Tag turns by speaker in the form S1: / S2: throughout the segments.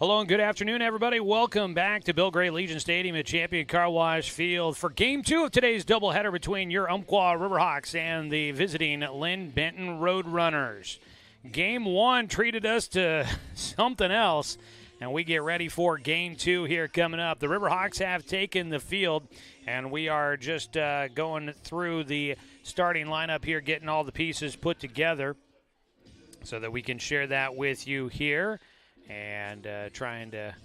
S1: Hello and good afternoon, everybody. Welcome back to Bill Gray Legion Stadium at Champion Car Wash Field for Game 2 of today's doubleheader between your Umpqua Riverhawks and the visiting Linn-Benton Roadrunners. Game 1 treated us to something else, and we get ready for Game 2 here coming up. The Riverhawks have taken the field, and we are just going through the starting lineup here, getting all the pieces put together so that we can share that with you here. And trying to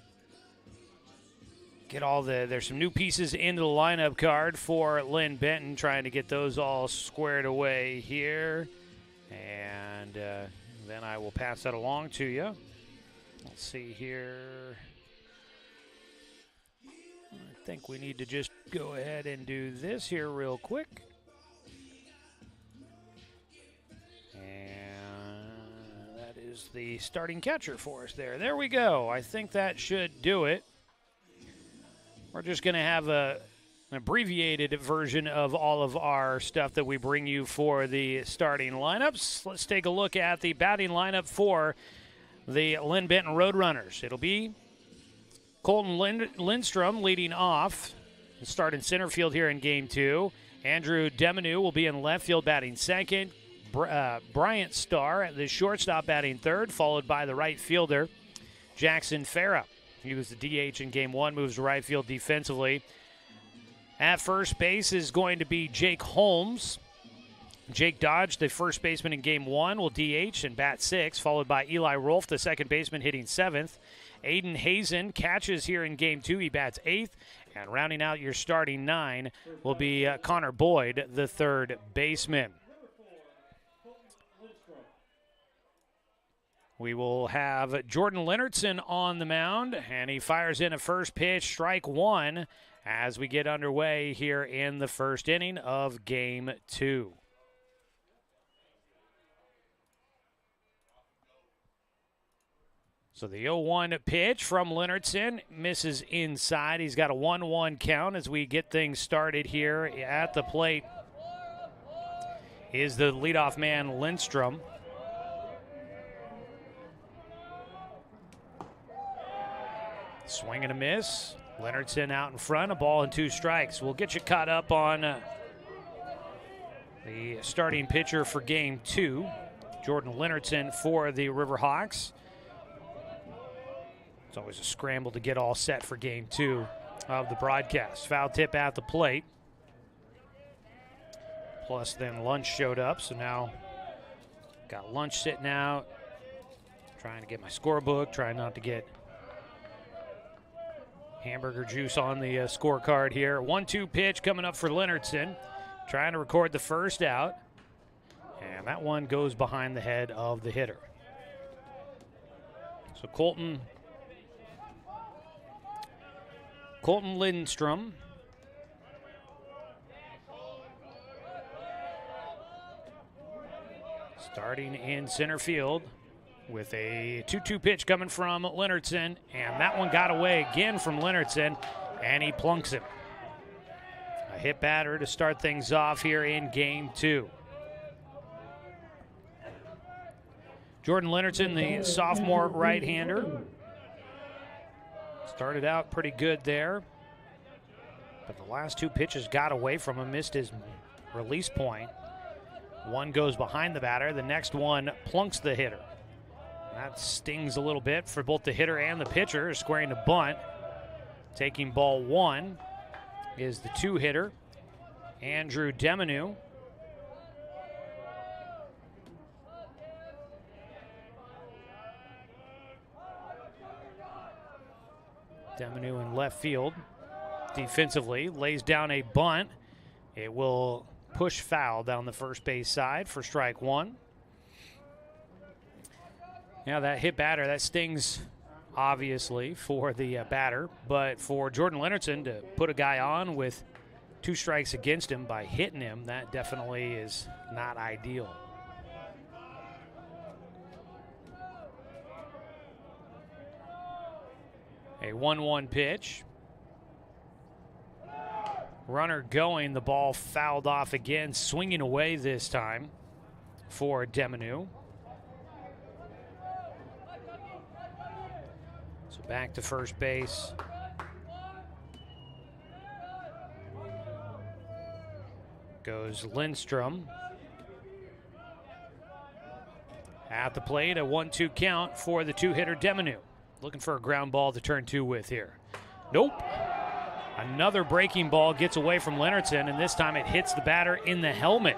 S1: get there's some new pieces into the lineup card for Linn-Benton, trying to get those all squared away here. And then I will pass that along to you. Let's see here. I think we need to just go ahead and do this here real quick. Is the starting catcher for us there. There we go. I think that should do it. We're just going to have an abbreviated version of all of our stuff that we bring you for the starting lineups. Let's take a look at the batting lineup for the Linn-Benton Roadrunners. It'll be Colton Lindstrom leading off. He'll start in center field here in Game 2. Andrew Deminu will be in left field batting second. Bryant Starr at the shortstop batting third, followed by the right fielder, Jackson Farah. He was the DH in Game 1, moves to right field defensively. At first base is going to be Jake Holmes. Jake Dodge, the first baseman in Game 1, will DH and bat sixth, followed by Eli Rolfe, the second baseman, hitting seventh. Aiden Hazen catches here in Game 2. He bats eighth. And rounding out your starting nine will be Connor Boyd, the third baseman. We will have Jordan Leonardson on the mound, and he fires in a first pitch, strike one, as we get underway here in the first inning of Game 2. So the 0-1 pitch from Leonardson misses inside. He's got a 1-1 count as we get things started here at the plate. Is the leadoff man Lindstrom. Swing and a miss. Leonardson out in front, a ball and two strikes. We'll get you caught up on the starting pitcher for Game 2, Jordan Leonardson for the Riverhawks. It's always a scramble to get all set for Game 2 of the broadcast. Foul tip at the plate. Plus then Lunch showed up, so now got Lunch sitting out. Trying to get my scorebook, trying not to get hamburger juice on the scorecard here. 1-2 pitch coming up for Leonardson. Trying to record the first out. And that one goes behind the head of the hitter. So Colton Lindstrom. Starting in center field with a 2-2 pitch coming from Leonardson, and that one got away again from Leonardson, and he plunks him. A hit batter to start things off here in Game 2. Jordan Leonardson, the sophomore right-hander. Started out pretty good there, but the last two pitches got away from him, missed his release point. One goes behind the batter, the next one plunks the hitter. That stings a little bit for both the hitter and the pitcher, squaring the bunt. Taking ball one is the two-hitter, Andrew Deminu. Deminu in left field defensively, lays down a bunt. It will push foul down the first base side for strike one. Yeah, that hit batter, that stings obviously for the batter, but for Jordan Leonardson to put a guy on with two strikes against him by hitting him, that definitely is not ideal. A 1-1 pitch. Runner going, the ball fouled off again, swinging away this time for Deminu. So Back to first base. Goes Lindstrom. At the plate, a 1-2 count for the two-hitter Demonu. Looking for a ground ball to turn two with here. Nope. Another breaking ball gets away from Linn-Benton, and this time it hits the batter in the helmet.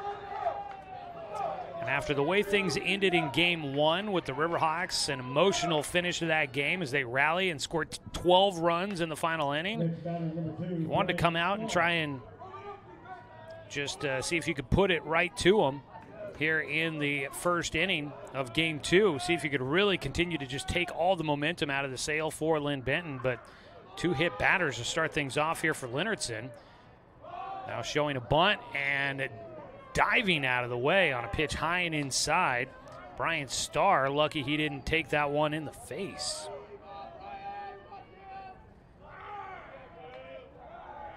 S1: And after the way things ended in game one with the Riverhawks, an emotional finish to that game as they rally and scored 12 runs in the final inning, you wanted to come out and try and just see if you could put it right to them here in the first inning of game two. See if you could really continue to just take all the momentum out of the sail for Linn-Benton. But two hit batters to start things off here for Linn-Benton. Now showing a bunt and diving out of the way on a pitch high and inside. Brian Starr, lucky he didn't take that one in the face.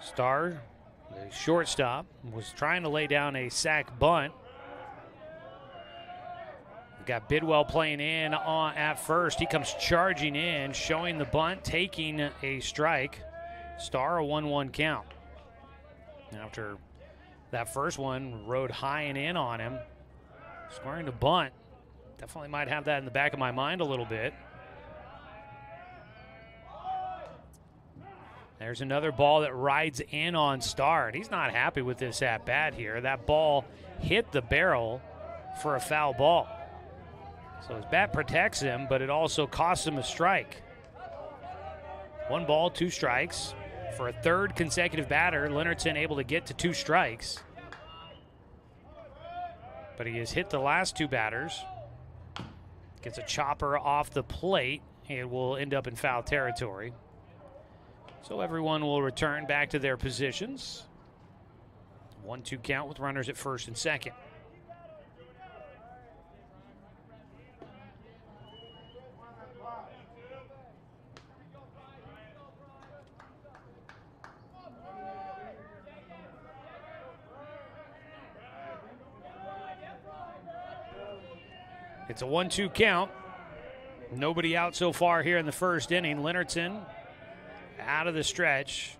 S1: Starr, the shortstop, was trying to lay down a sac bunt. We've got Bidwell playing in at first. He comes charging in, showing the bunt, taking a strike. Starr, a 1-1 count. After that first one rode high and in on him, scoring the bunt. Definitely might have that in the back of my mind a little bit. There's another ball that rides in on Starr, and he's not happy with this at-bat here. That ball hit the barrel for a foul ball. So his bat protects him, but it also costs him a strike. 1 ball, 2 strikes. For a third consecutive batter, Linn-Benton able to get to 2 strikes. But he has hit the last 2 batters. Gets a chopper off the plate. It will end up in foul territory. So everyone will return back to their positions. 1-2 count with runners at first and second. It's a 1-2 count. Nobody out so far here in the first inning. Linn-Benton out of the stretch,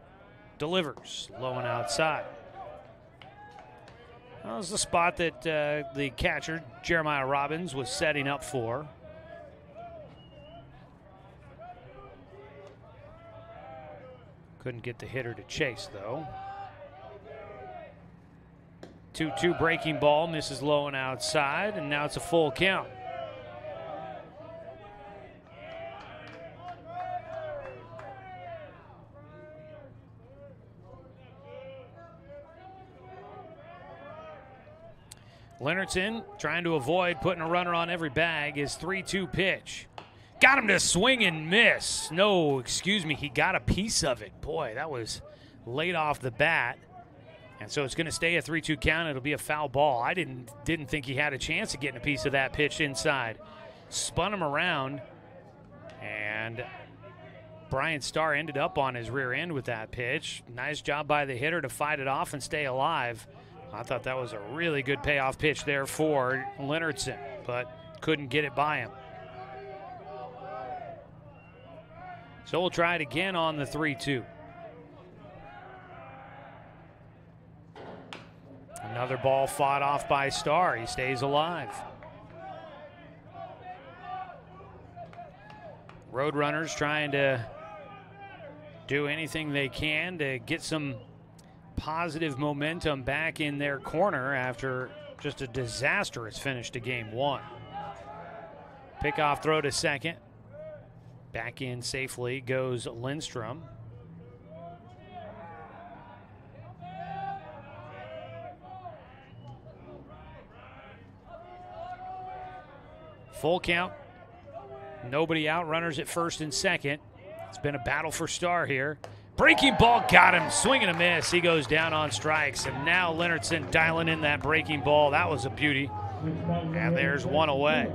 S1: delivers low and outside. That was the spot that the catcher, Jeremiah Robbins, was setting up for. Couldn't get the hitter to chase, though. 2-2 breaking ball, misses low and outside, and now it's a full count. Linn-Benton trying to avoid putting a runner on every bag. His 3-2 pitch. Got him to swing and miss. No, excuse me, he got a piece of it. Boy, that was late off the bat. And so it's going to stay a 3-2 count. It'll be a foul ball. I didn't think he had a chance of getting a piece of that pitch inside. Spun him around, and Brian Starr ended up on his rear end with that pitch. Nice job by the hitter to fight it off and stay alive. I thought that was a really good payoff pitch there for Linn-Benton, but couldn't get it by him. So we'll try it again on the 3-2. Another ball fought off by Starr. He stays alive. Roadrunners trying to do anything they can to get some positive momentum back in their corner after just a disastrous finish to game one. Pickoff throw to second. Back in safely goes Lindstrom. Full count. Nobody out. Runners at first and second. It's been a battle for Starr here. Breaking ball got him. Swing and a miss. He goes down on strikes. And now Linn-Benton dialing in that breaking ball. That was a beauty. And there's one away.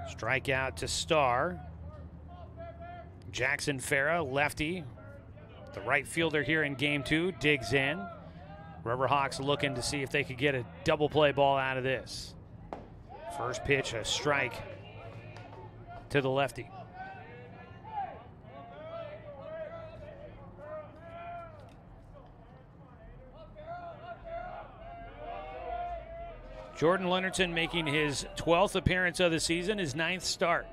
S1: Strikeout to Starr. Jackson Farah, lefty. The right fielder here in game two, digs in. Riverhawks looking to see if they could get a double play ball out of this. First pitch, a strike to the lefty. Jordan Linn-Benton making his 12th appearance of the season, his 9th start.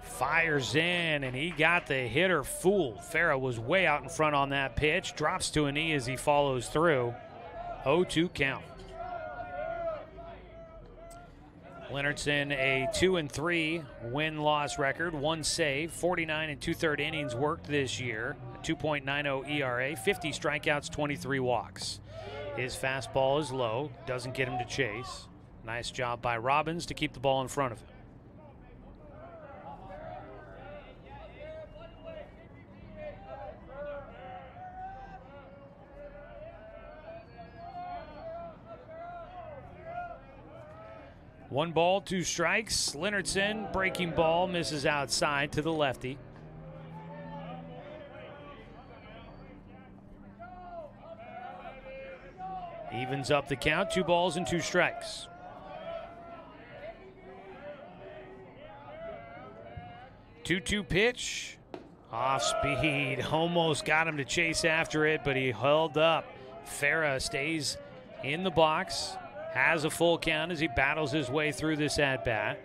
S1: Fires in, and he got the hitter fooled. Farah was way out in front on that pitch. Drops to a knee as he follows through. 0-2 count. Linn-Benton a 2-3 win-loss record, 1 save, 49 and 2/3 innings worked this year, a 2.90 ERA, 50 strikeouts, 23 walks. His fastball is low, doesn't get him to chase. Nice job by Robbins to keep the ball in front of him. One ball, 2 strikes. Linn-Benton, breaking ball, misses outside to the lefty. Evens up the count, 2 balls and 2 strikes. Two-two pitch, off speed, almost got him to chase after it, but he held up. Farah stays in the box, has a full count as he battles his way through this at-bat.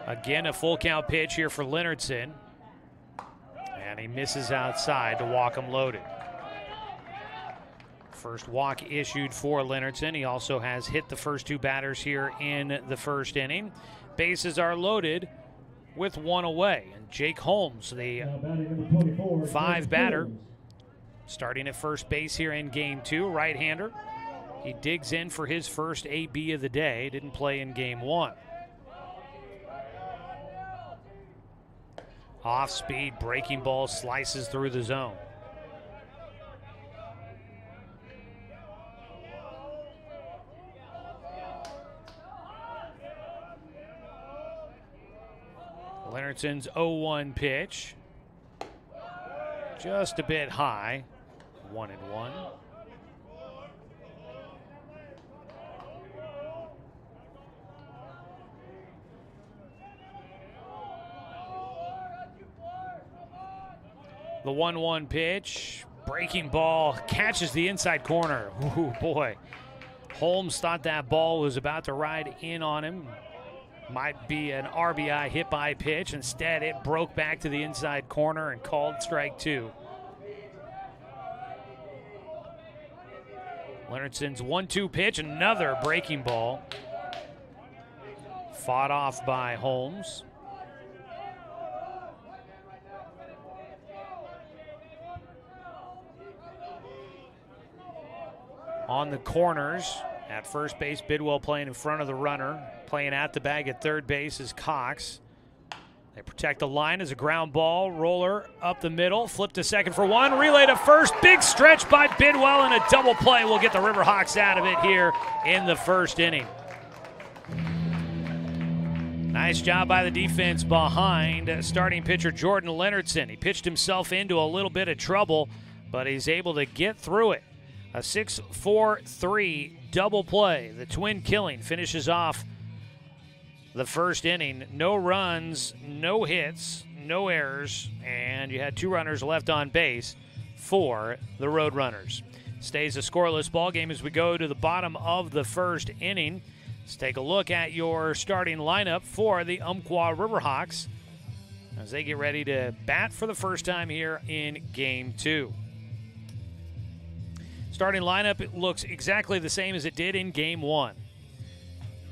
S1: Again, a full count pitch here for Linn-Benton. And he misses outside to walk him loaded. First walk issued for Linn-Benton. He also has hit the first 2 batters here in the first inning. Bases are loaded with 1 away. And Jake Holmes, the 5 batter, starting at first base here in game 2, right-hander. He digs in for his first AB of the day. Didn't play in game 1. Off-speed breaking ball slices through the zone. Linn-Benton's 0-1 pitch. Just a bit high. 1-1. The 1-1 pitch, breaking ball, catches the inside corner. Ooh, boy. Holmes thought that ball was about to ride in on him. Might be an RBI hit by pitch. Instead, it broke back to the inside corner and called strike 2. Linn-Benton's 1-2 pitch, another breaking ball. Fought off by Holmes. On the corners, at first base, Bidwell playing in front of the runner. Playing at the bag at third base is Cox. They protect the line as a ground ball. Roller up the middle, flip to second for 1, relay to first. Big stretch by Bidwell, and a double play will get the Riverhawks out of it here in the first inning. Nice job by the defense behind starting pitcher Jordan Linn-Benton. He pitched himself into a little bit of trouble, but he's able to get through it. A 6-4-3 double play. The twin killing finishes off the first inning. No runs, no hits, no errors, and you had 2 runners left on base for the Roadrunners. Stays a scoreless ball game as we go to the bottom of the first inning. Let's take a look at your starting lineup for the Umpqua Riverhawks as they get ready to bat for the first time here in Game 2. Starting lineup, it looks exactly the same as it did in Game 1.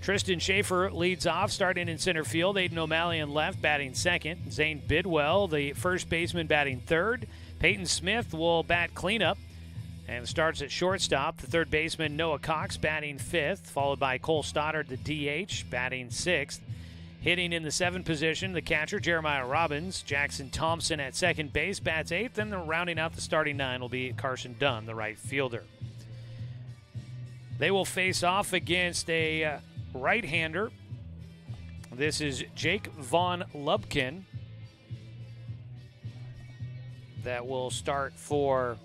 S1: Tristan Schaefer leads off, starting in center field. Aiden O'Malley in left, batting second. Zane Bidwell, the first baseman, batting third. Peyton Smith will bat cleanup and starts at shortstop. The third baseman, Noah Cox, batting fifth, followed by Cole Stoddard, the DH, batting sixth. Hitting in the 7th position, the catcher, Jeremiah Robbins. Jackson Thompson at second base, bats 8th. And then rounding out the starting 9 will be Carson Dunn, the right fielder. They will face off against a right-hander. This is Jake Von Lubkin that will start for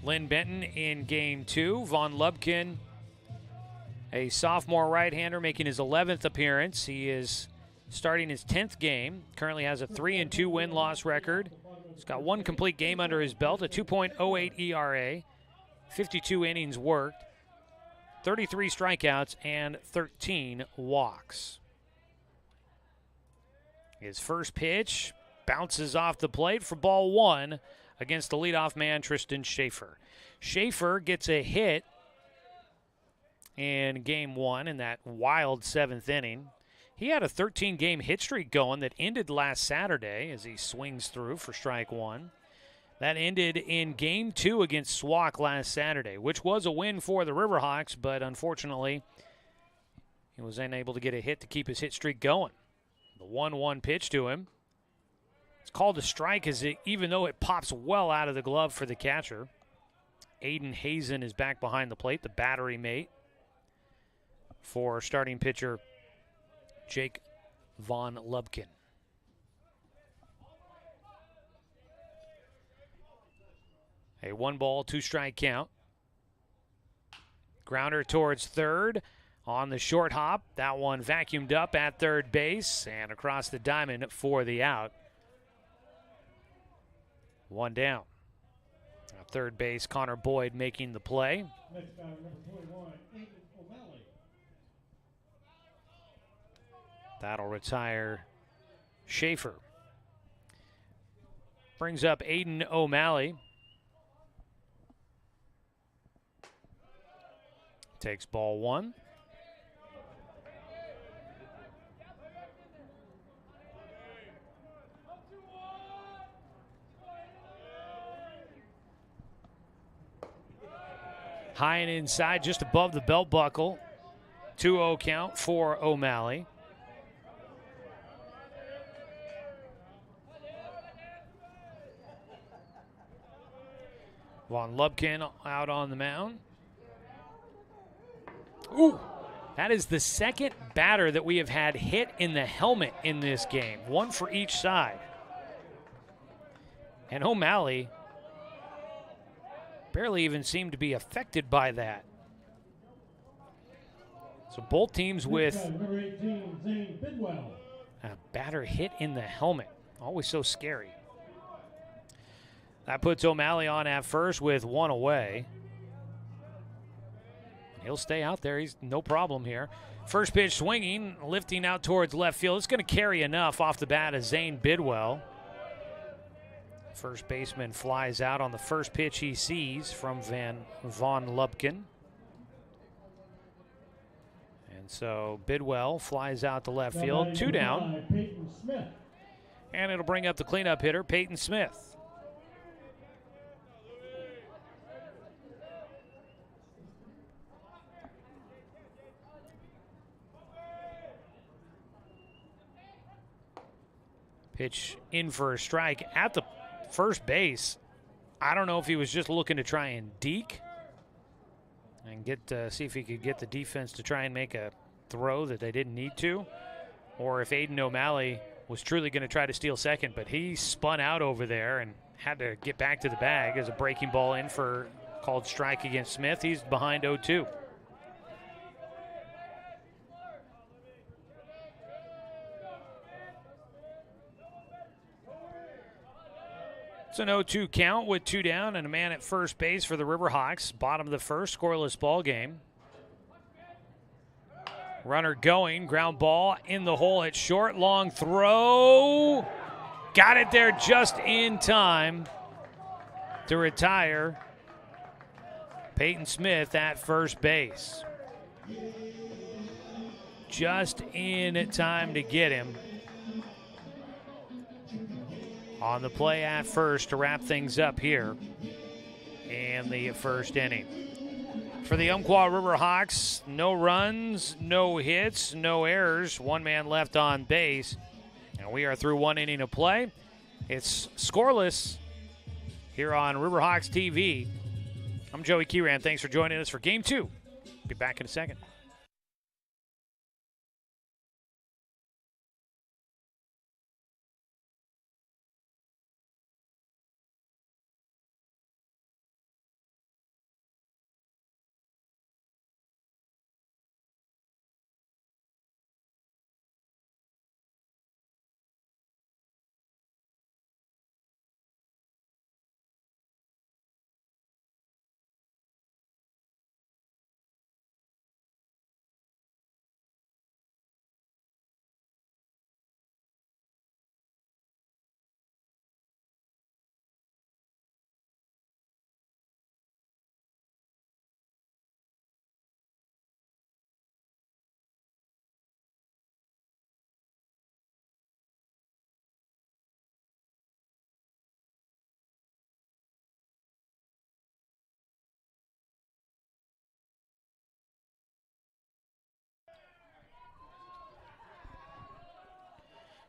S1: Linn-Benton in game 2. Von Lubkin, a sophomore right-hander, making his 11th appearance. He is starting his 10th game. Currently has a 3-2 win-loss record. He's got 1 complete game under his belt, a 2.08 ERA, 52 innings worked, 33 strikeouts, and 13 walks. His first pitch bounces off the plate for ball 1 against the leadoff man, Tristan Schaefer. Schaefer gets a hit in game 1 in that wild 7th inning. He had a 13-game hit streak going that ended last Saturday as he swings through for strike 1. That ended in game 2 against SWAC last Saturday, which was a win for the Riverhawks, but unfortunately, he was unable to get a hit to keep his hit streak going. The 1-1 pitch to him. It's called a strike even though it pops well out of the glove for the catcher. Aiden Hazen is back behind the plate, the battery mate for starting pitcher Jake Von Lubkin. A 1-ball, 2-strike count. Grounder towards third on the short hop. That one vacuumed up at third base and across the diamond for the out. 1 down. At third base, Connor Boyd making the play.
S2: Next batter, number 21, Aiden O'Malley.
S1: That'll retire Schaefer. Brings up Aiden O'Malley. Takes ball 1. High and inside, just above the belt buckle. 2-0 count for O'Malley. Von Lubkin out on the mound. Ooh, that is the second batter that we have had hit in the helmet in this game. 1 for each side. And O'Malley barely even seemed to be affected by that. So both teams with a batter hit in the helmet. Always so scary. That puts O'Malley on at first with 1 away. He'll stay out there. He's no problem here. First pitch swinging, lifting out towards left field. It's going to carry enough off the bat of Zane Bidwell. First baseman flies out on the first pitch he sees from Von Lubkin. And so Bidwell flies out to left field. 2 down. And it'll bring up the cleanup hitter, Peyton Smith. Pitch in for a strike at the first base. I don't know if he was just looking to try and deke and see if he could get the defense to try and make a throw that they didn't need to, or if Aiden O'Malley was truly going to try to steal second, but he spun out over there and had to get back to the bag as a breaking ball in for called strike against Smith. He's behind 0-2. It's an 0-2 count with 2 down and a man at first base for the Riverhawks. Bottom of the first, scoreless ball game. Runner going, ground ball in the hole at short, long throw. Got it there just in time to retire Peyton Smith at first base. Just in time to get him on the play at first to wrap things up here in the first inning. For the Umpqua Riverhawks, no runs, no hits, no errors, 1 man left on base, and we are through 1 inning of play. It's scoreless here on Riverhawks TV. I'm Joey Kieran. Thanks for joining us for Game 2. Be back in a second.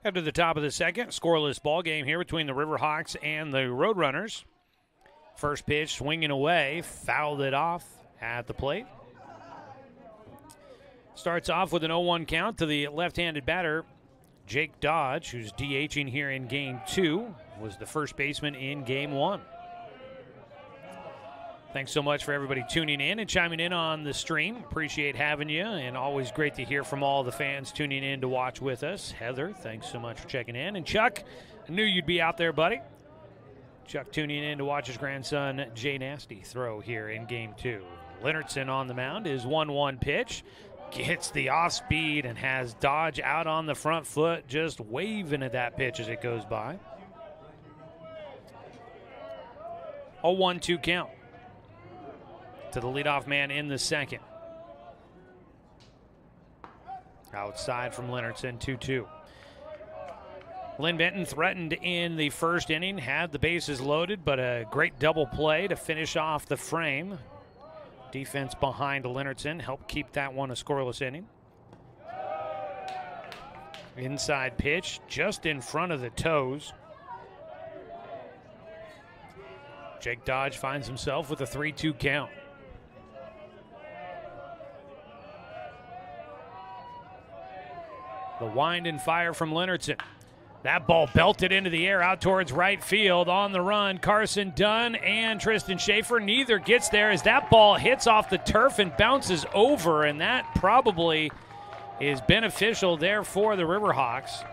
S1: Head to the top of the second. Scoreless ball game here between the Riverhawks and the Roadrunners. First pitch swinging away. Fouled it off at the plate. Starts off with an 0-1 count to the left-handed batter, Jake Dodge, who's DHing here in Game 2. Was the first baseman in Game 1. Thanks so much for everybody tuning in and chiming in on the stream. Appreciate having you, and always great to hear from all the fans tuning in to watch with us. Heather, thanks so much for checking in. And Chuck, I knew you'd be out there, buddy. Chuck tuning in to watch his grandson Jay Nasty throw here in Game 2. Linn-Benton on the mound is 1-1 pitch. Gets the off-speed and has Dodge out on the front foot, just waving at that pitch as it goes by. 0-1-2 count to the leadoff man in the second. Outside from Linn-Benton, 2-2. Linn-Benton threatened in the first inning, had the bases loaded, but a great double play to finish off the frame. Defense behind Linn-Benton helped keep that one a scoreless inning. Inside pitch just in front of the toes. Jake Dodge finds himself with a 3-2 count. The wind and fire from Linn-Benton. That ball belted into the air out towards right field. On the run, Carson Dunn and Tristan Schaefer. Neither gets there as that ball hits off the turf and bounces over, and that probably is beneficial there for the Riverhawks.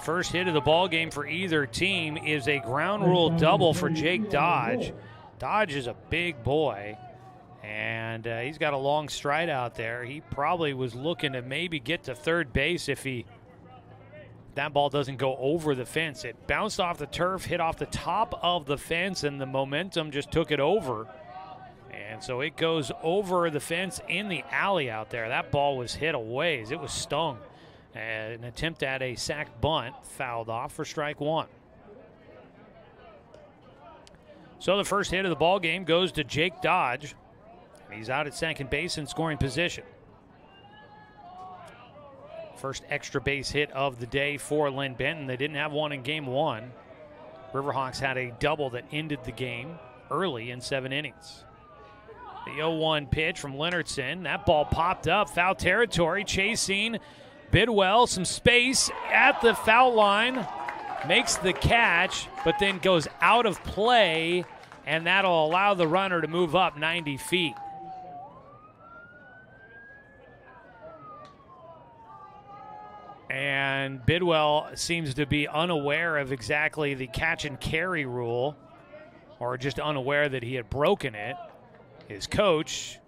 S1: First hit of the ball game for either team is a ground rule double for Jake Dodge. Dodge is a big boy, and he's got a long stride out there. He probably was looking to maybe get to third base if that ball doesn't go over the fence. It bounced off the turf, hit off the top of the fence, and the momentum just took it over. And so it goes over the fence in the alley out there. That ball was hit a ways. It was stung. An attempt at a sac bunt, fouled off for strike one. So the first hit of the ball game goes to Jake Dodge. He's out at second base in scoring position. First extra base hit of the day for Linn-Benton. They didn't have one in Game 1. Riverhawks had a double that ended the game early in 7 innings. The 0-1 pitch from Linn-Benton. That ball popped up, foul territory, chasing Bidwell, some space at the foul line, makes the catch, but then goes out of play, and that'll allow the runner to move up 90 feet. And Bidwell seems to be unaware of exactly the catch and carry rule, or just unaware that he had broken it. His coach,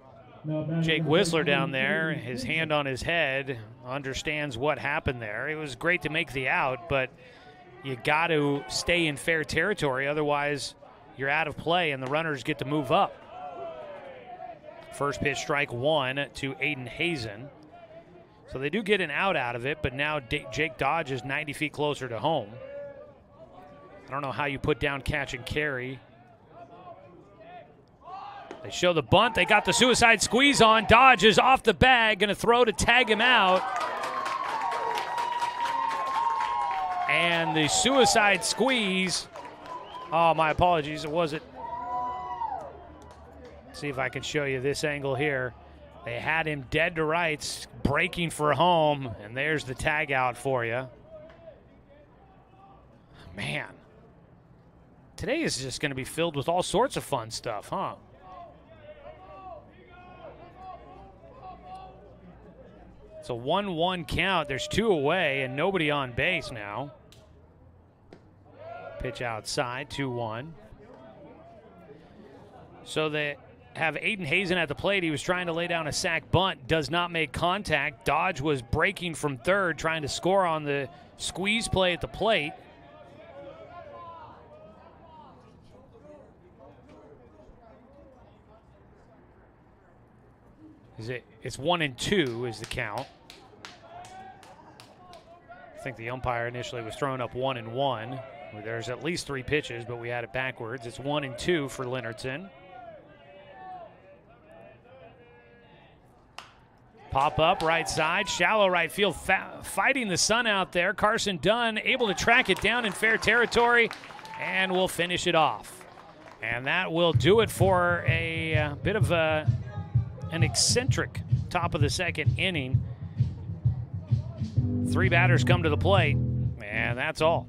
S1: Jake Whistler down there, his hand on his head, understands what happened there. It was great to make the out, but you got to stay in fair territory. Otherwise, you're out of play and the runners get to move up. First pitch, strike one to Aiden Hazen. So they do get an out of it, but now Jake Dodge is 90 feet closer to home. I don't know how you put down catch and carry. They show the bunt. They got the suicide squeeze on. Dodge is off the bag, going to throw to tag him out. And the suicide squeeze. Oh, my apologies. It wasn't. See if I can show you this angle here. They had him dead to rights, breaking for home, and there's the tag out for you. Man. Today is just going to be filled with all sorts of fun stuff, huh? It's a 1-1 count. There's 2 away and nobody on base now. Pitch outside, 2-1. So they have Aiden Hazen at the plate. He was trying to lay down a sac bunt, does not make contact. Dodge was breaking from third, trying to score on the squeeze play at the plate. It's 1-2 is the count. I think the umpire initially was throwing up 1-1. There's at least 3 pitches, but we had it backwards. It's 1-2 for Linn-Benton. Pop up right side, shallow right field, fighting the sun out there. Carson Dunn able to track it down in fair territory, and we'll finish it off. And that will do it for a bit of an eccentric top of the second inning. 3 batters come to the plate, and that's all.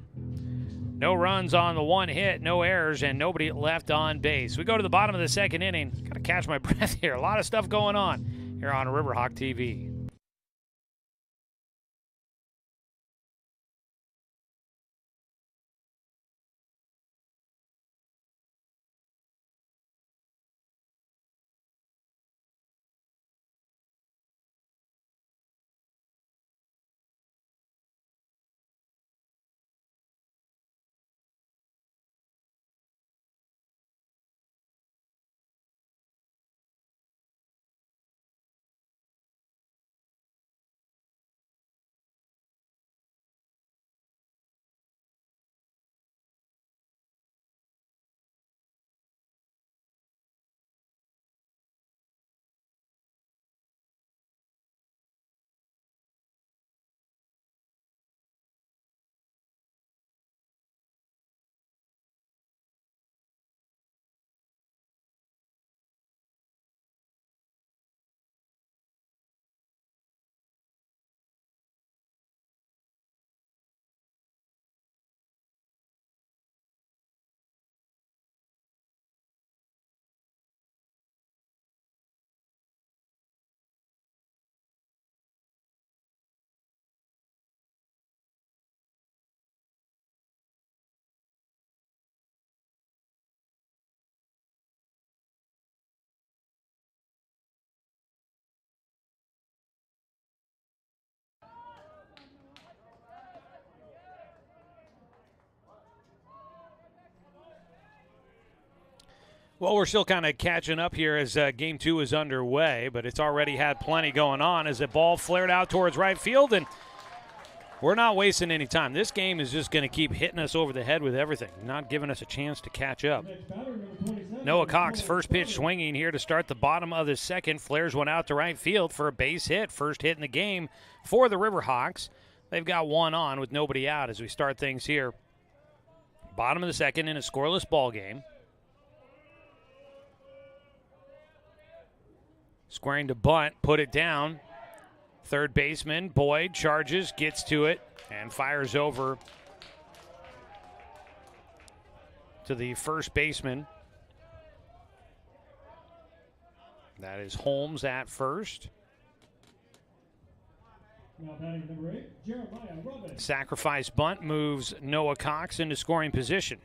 S1: No runs on the 1 hit, no errors, and nobody left on base. We go to the bottom of the second inning. Got to catch my breath here. A lot of stuff going on here on Riverhawk TV. Well, we're still kind of catching up here as Game 2 is underway, but it's already had plenty going on as the ball flared out towards right field, and we're not wasting any time. This game is just going to keep hitting us over the head with everything, not giving us a chance to catch up. Noah Cox, first pitch swinging here to start the bottom of the second, flares one out to right field for a base hit. First hit in the game for the Riverhawks. They've got one on with nobody out as we start things here. Bottom of the second in a scoreless ball game. Squaring to bunt, put it down. Third baseman, Boyd, charges, gets to it, and fires over to the first baseman. That is Holmes at first.
S2: Now batting number 8, Jeremiah Robbins.
S1: Sacrifice bunt moves Noah Cox into scoring position.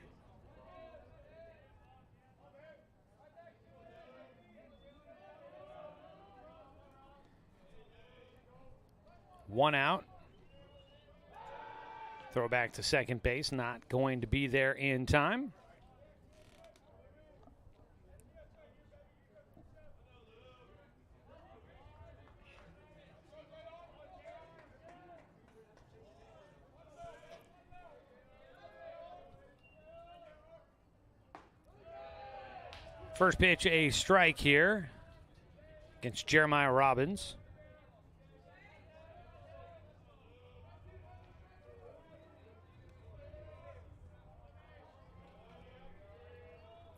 S1: One out. Throw back to second base, not going to be there in time. First pitch, a strike here against Jeremiah Robbins.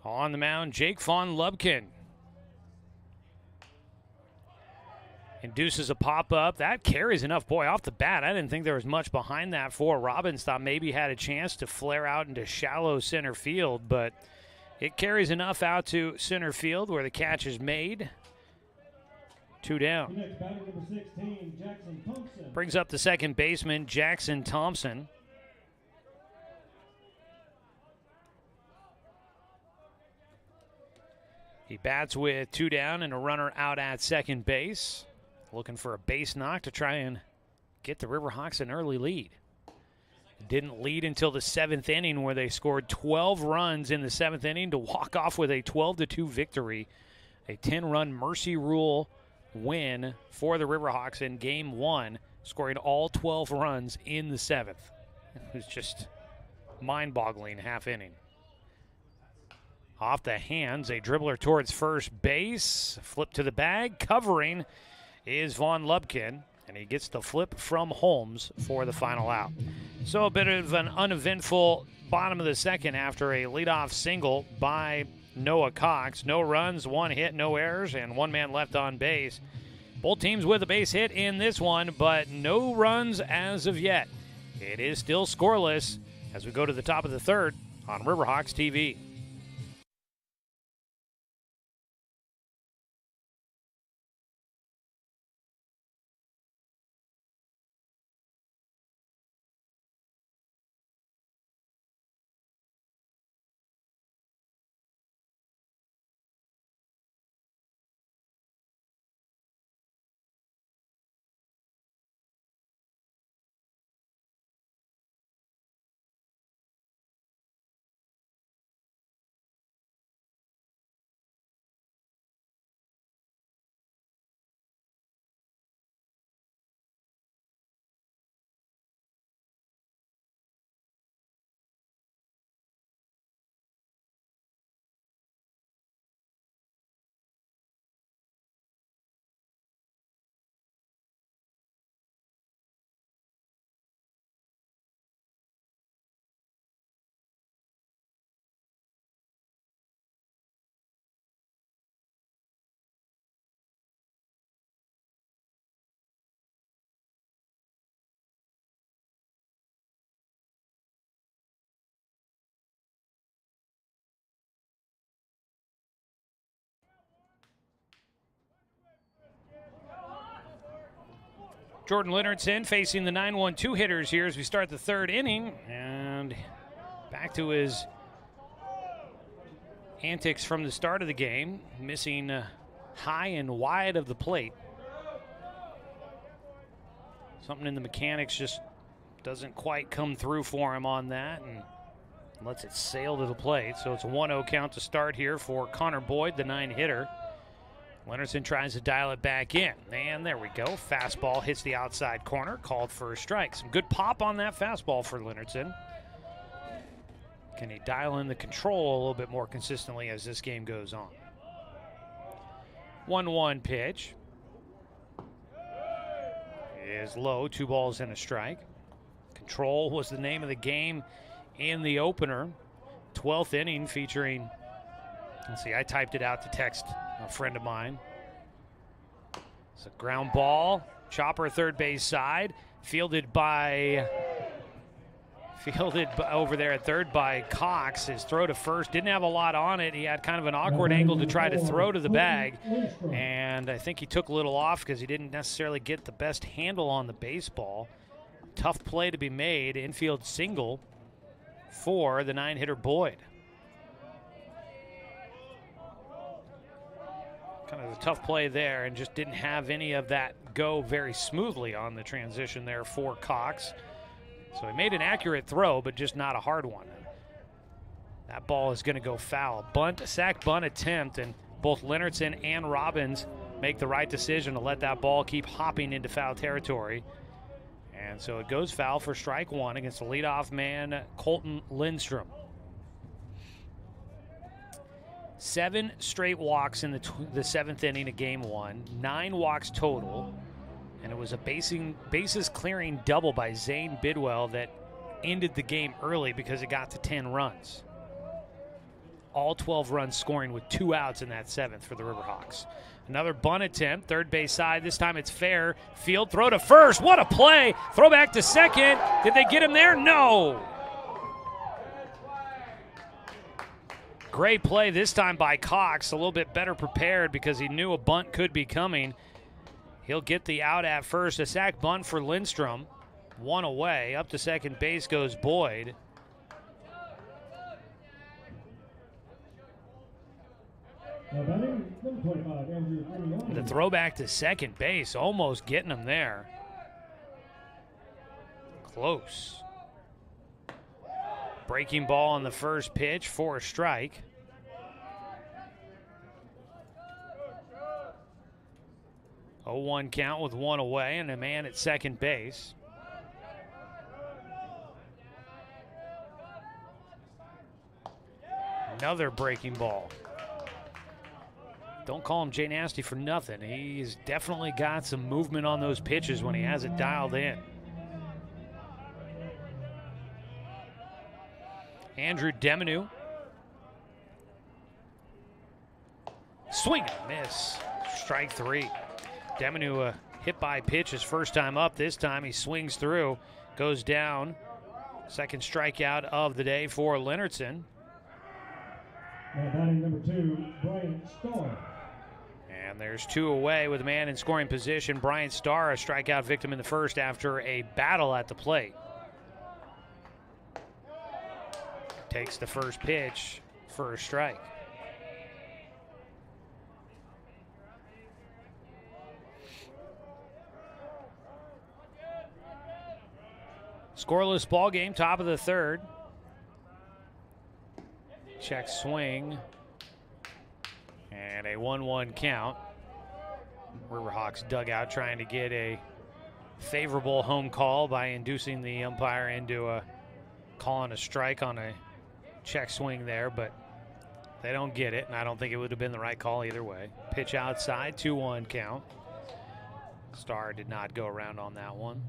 S1: On the mound, Jake Von Lubkin. Induces a pop-up. That carries enough. Boy, off the bat, I didn't think there was much behind that for Robbins. Thought maybe had a chance to flare out into shallow center field, but it carries enough out to center field where the catch is made. 2 down.
S2: Next batter number 16, Jackson Thompson.
S1: Brings up the second baseman, Jackson Thompson. He bats with 2 down and a runner out at second base. Looking for a base knock to try and get the Riverhawks an early lead. Didn't lead until the 7th inning where they scored 12 runs in the 7th inning to walk off with a 12-2 victory. A 10-run Mercy Rule win for the Riverhawks in Game 1, scoring all 12 runs in the 7th. It was just mind-boggling half inning. Off the hands, a dribbler towards first base. Flip to the bag. Covering is Vaughn Lubkin, and he gets the flip from Holmes for the final out. So a bit of an uneventful bottom of the second after a leadoff single by Noah Cox. No runs, 1 hit, no errors, and 1 man left on base. Both teams with a base hit in this one, but no runs as of yet. It is still scoreless as we go to the top of the third on Riverhawks TV. Jordan Linn-Benton facing the 9-1-2 hitters here as we start the third inning, and back to his antics from the start of the game, missing high and wide of the plate. Something in the mechanics just doesn't quite come through for him on that, and lets it sail to the plate. So it's a 1-0 count to start here for Connor Boyd, the 9-hitter. Linn-Benton tries to dial it back in, and there we go. Fastball hits the outside corner, called for a strike. Some good pop on that fastball for Linn-Benton. Can he dial in the control a little bit more consistently as this game goes on? 1-1 pitch is low, 2 balls and a strike. Control was the name of the game in the opener. 12th inning featuring, let's see, I typed it out to text a friend of mine. It's a ground ball, chopper third base side, fielded over there at third by Cox. His throw to first didn't have a lot on it. He had kind of an awkward angle to try to throw to the bag, and I think he took a little off because he didn't necessarily get the best handle on the baseball. Tough play to be made, infield single for the 9-hitter Boyd. Kind of a tough play there, and just didn't have any of that go very smoothly on the transition there for Cox. So he made an accurate throw, but just not a hard one. That ball is going to go foul. Sack bunt attempt, and both Linn-Benton and Robbins make the right decision to let that ball keep hopping into foul territory. And so it goes foul for strike one against the leadoff man, Colton Lindstrom. 7 straight walks in the 7th inning of game 1, 9 walks total, and it was a bases clearing double by Zane Bidwell that ended the game early because it got to 10 runs. All 12 runs scoring with 2 outs in that 7th for the Riverhawks. Another bunt attempt, third base side. This time it's fair. Field throw to first. What a play. Throw back to second. Did they get him there? No. Great play this time by Cox. A little bit better prepared because he knew a bunt could be coming. He'll get the out at first. A sack bunt for Lindstrom. 1 away. Up to second base goes Boyd. The throwback to second base, almost getting him there. Close. Breaking ball on the first pitch for a strike. A 0-1 count with 1 away and a man at second base. Another breaking ball. Don't call him Jay Nasty for nothing. He's definitely got some movement on those pitches when he has it dialed in. Andrew Deminu. Swing and miss. Strike 3. Deminu hit by pitch his first time up. This time he swings through, goes down. Second strikeout of the day for Linn-Benton.
S2: Now batting number 2, Brian Starr.
S1: And there's 2 away with a man in scoring position. Brian Starr, a strikeout victim in the first after a battle at the plate. Takes the first pitch for a strike. Scoreless ball game, top of the third. Check swing. And a 1-1 count. Riverhawks dugout trying to get a favorable home call by inducing the umpire into calling a strike on a check swing there, but they don't get it, and I don't think it would have been the right call either way. Pitch outside, 2-1 count. Starr did not go around on that one.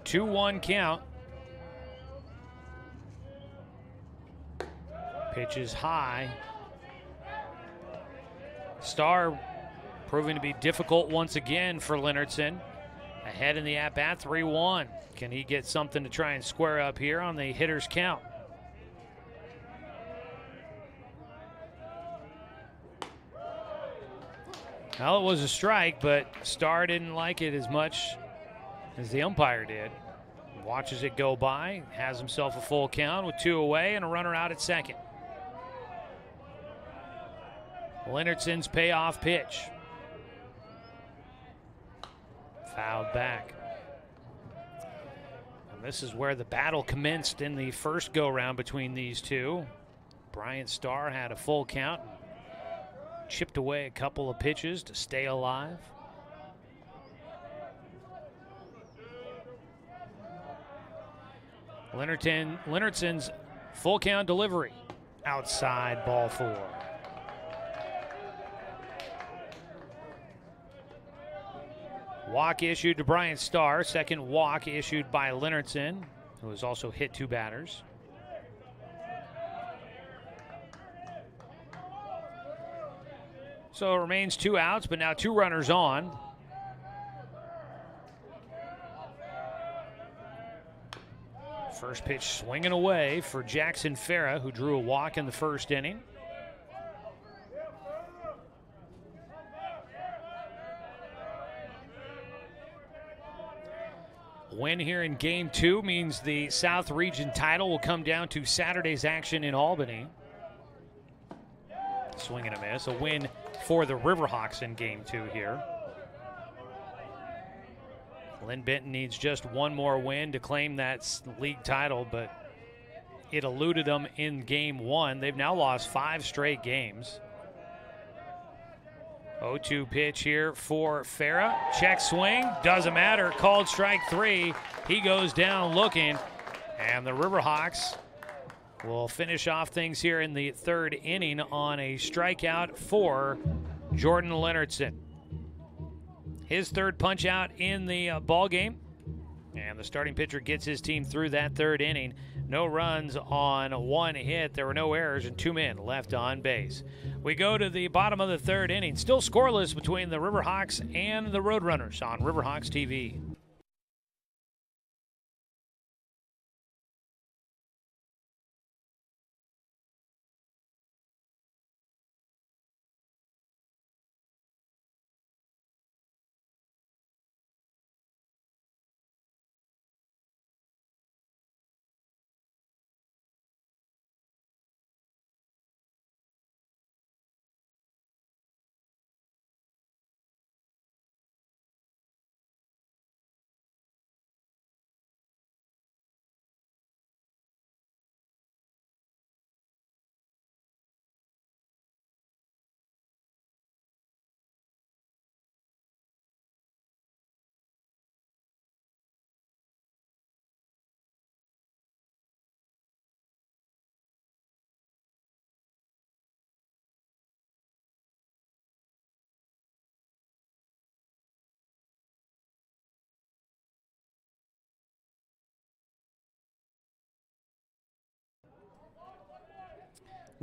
S1: Two-one count. Pitch is high. Starr proving to be difficult once again for Linn-Benton. Ahead in the at-bat, 3-1. Can he get something to try and square up here on the hitter's count? Well, it was a strike, but Starr didn't like it as much as the umpire did. Watches it go by, has himself a full count with 2 away and a runner out at second. Linn-Benton's payoff pitch. Fouled back. And this is where the battle commenced in the first go-round between these two. Brian Starr had a full count, chipped away a couple of pitches to stay alive. Linn-Benton's full count delivery. Outside, ball 4. Walk issued to Brian Starr. Second walk issued by Linn-Benton, who has also hit 2 batters. So it remains 2 outs, but now 2 runners on. First pitch swinging away for Jackson Farah, who drew a walk in the first inning. Win here in Game 2 means the South Region title will come down to Saturday's action in Albany. Swing and a miss. A win for the Riverhawks in Game 2 here. Linn-Benton needs just 1 more win to claim that league title, but it eluded them in Game 1. They've now lost 5 straight games. 0-2 pitch here for Farah. Check swing, doesn't matter, called strike 3. He goes down looking, and the Riverhawks will finish off things here in the 3rd inning on a strikeout for Jordan Linn-Benton. His 3rd punch out in the ball game, and the starting pitcher gets his team through that 3rd inning. No runs on 1 hit. There were no errors and 2 men left on base. We go to the bottom of the 3rd inning. Still scoreless between the Riverhawks and the Roadrunners on Riverhawks TV.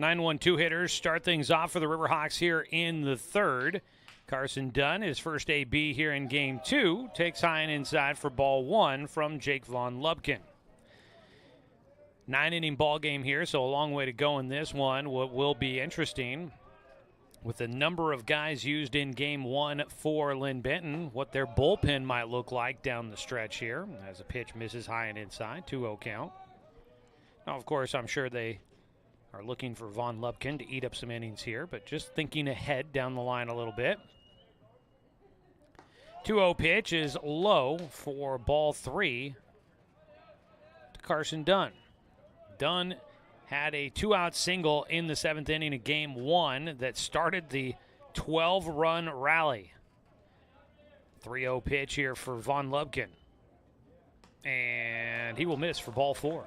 S1: 9-1-2 hitters start things off for the Riverhawks here in the third. Carson Dunn, his first AB here in game 2, takes high and inside for ball 1 from Jake Von Lubkin. 9-inning ball game here, so a long way to go in this one. What will be interesting with the number of guys used in game 1 for Linn-Benton, what their bullpen might look like down the stretch here as a pitch misses high and inside, 2-0 count. Now, of course, I'm sure they are looking for Von Lubkin to eat up some innings here, but just thinking ahead down the line a little bit. 2-0 pitch is low for ball 3 to Carson Dunn. Dunn had a 2-out single in the 7th inning of game 1 that started the 12-run rally. 3-0 pitch here for Von Lubkin. And he will miss for ball 4.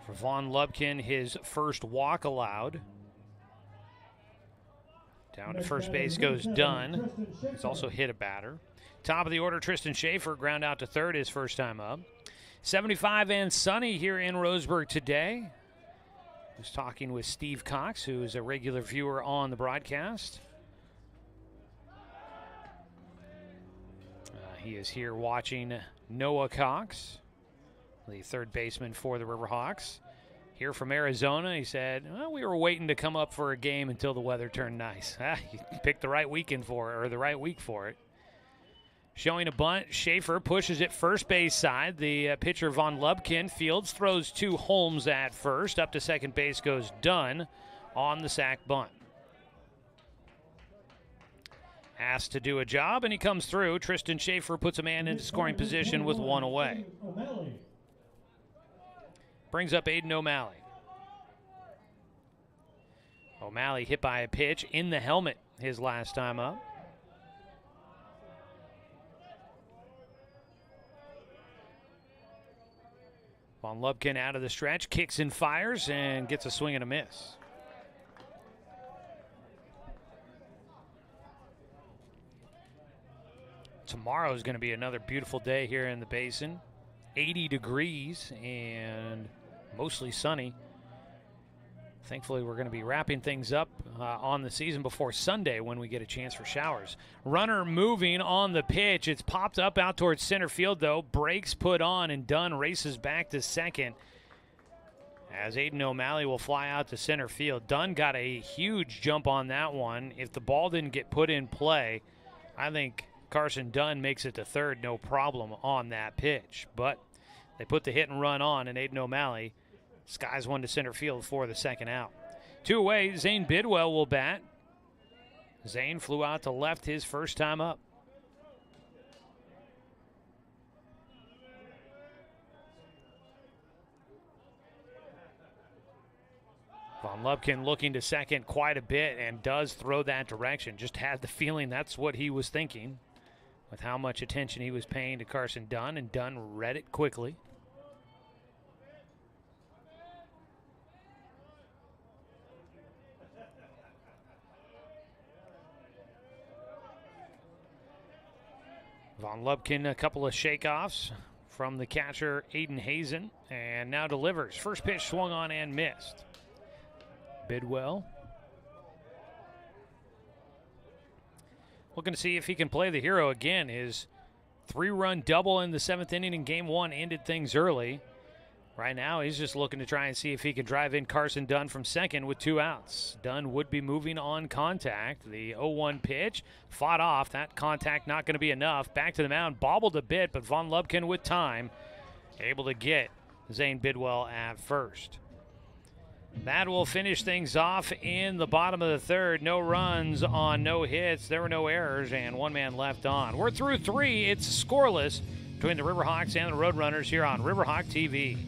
S1: For Von Lubkin, his first walk allowed. Down to first base goes Dunn. He's also hit a batter. Top of the order, Tristan Schaefer, ground out to third his first time up. 75 and sunny here in Roseburg today. I was talking with Steve Cox, who is a regular viewer on the broadcast. He is here watching Noah Cox, the third baseman for the Riverhawks. Here from Arizona, he said, well, we were waiting to come up for a game until the weather turned nice. You picked the right weekend for it, or the right week for it. Showing a bunt, Schaefer pushes it first base side. The pitcher Von Lubkin fields, throws to Holmes at first. Up to second base goes Dunn on the sac bunt. Asked to do a job, and he comes through. Tristan Schaefer puts a man into scoring position with one away. Brings up Aiden O'Malley. O'Malley hit by a pitch in the helmet his last time up. Von Lubkin out of the stretch, kicks and fires, and gets a swing and a miss. Tomorrow is going to be another beautiful day here in the basin. 80 degrees and mostly sunny. Thankfully, we're going to be wrapping things up on the season before Sunday when we get a chance for showers. Runner moving on the pitch. It's popped up out towards center field, though. Brakes put on, and Dunn races back to second as Aiden O'Malley will fly out to center field. Dunn got a huge jump on that one. If the ball didn't get put in play, I think Carson Dunn makes it to third, no problem on that pitch. But they put the hit and run on, and Aiden O'Malley skies one to center field for the second out. 2 away, Zane Bidwell will bat. Zane flew out to left his first time up. Von Lubkin looking to second quite a bit and does throw that direction. Just had the feeling that's what he was thinking with how much attention he was paying to Carson Dunn, and Dunn read it quickly. Von Lubkin, a couple of shakeoffs from the catcher, Aiden Hazen, and now delivers. First pitch swung on and missed. Bidwell looking to see if he can play the hero again. His 3-run double in the 7th inning in game 1 ended things early. Right now, he's just looking to try and see if he can drive in Carson Dunn from second with 2 outs. Dunn would be moving on contact. The 0-1 pitch fought off. That contact not going to be enough. Back to the mound, bobbled a bit, but Von Lubkin with time able to get Zane Bidwell at first. That will finish things off in the bottom of the third. No runs on no hits. There were no errors, and 1 man left on. We're through 3. It's scoreless between the Riverhawks and the Roadrunners here on Riverhawk TV.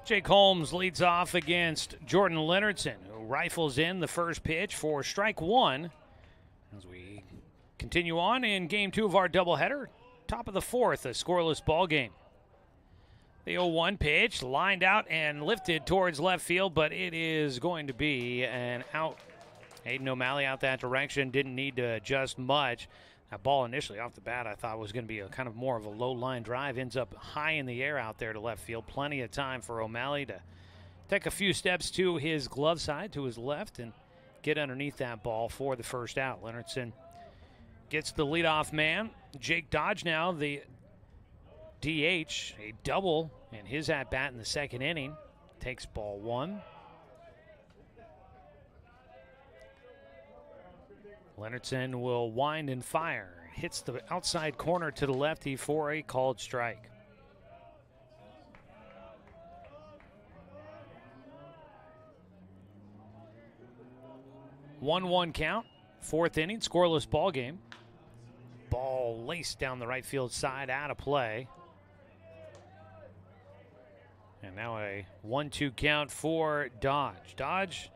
S1: Jake Holmes leads off against Jordan Linn-Benton, who rifles in the first pitch for strike one. As we continue on in game two of our doubleheader, top of the fourth, a scoreless ball game. The 0-1 pitch lined out and lifted towards left field, but it is going to be an out. Aiden O'Malley out that direction, didn't need to adjust much. That ball initially off the bat I thought was going to be a kind of more of a low line drive. Ends up high in the air out there to left field. Plenty of time for O'Malley to take a few steps to his glove side, to his left, and get underneath that ball for the first out. Linn-Benton gets the leadoff man. Jake Dodge now, the DH, a double in his at-bat in the second inning. Takes ball one. Linn-Benton will wind and fire. Hits the outside corner to the lefty for a called strike. One count, fourth inning, scoreless ball game. Ball laced down the right field side, out of play. And now a 1-2 count for Dodge. Dodge,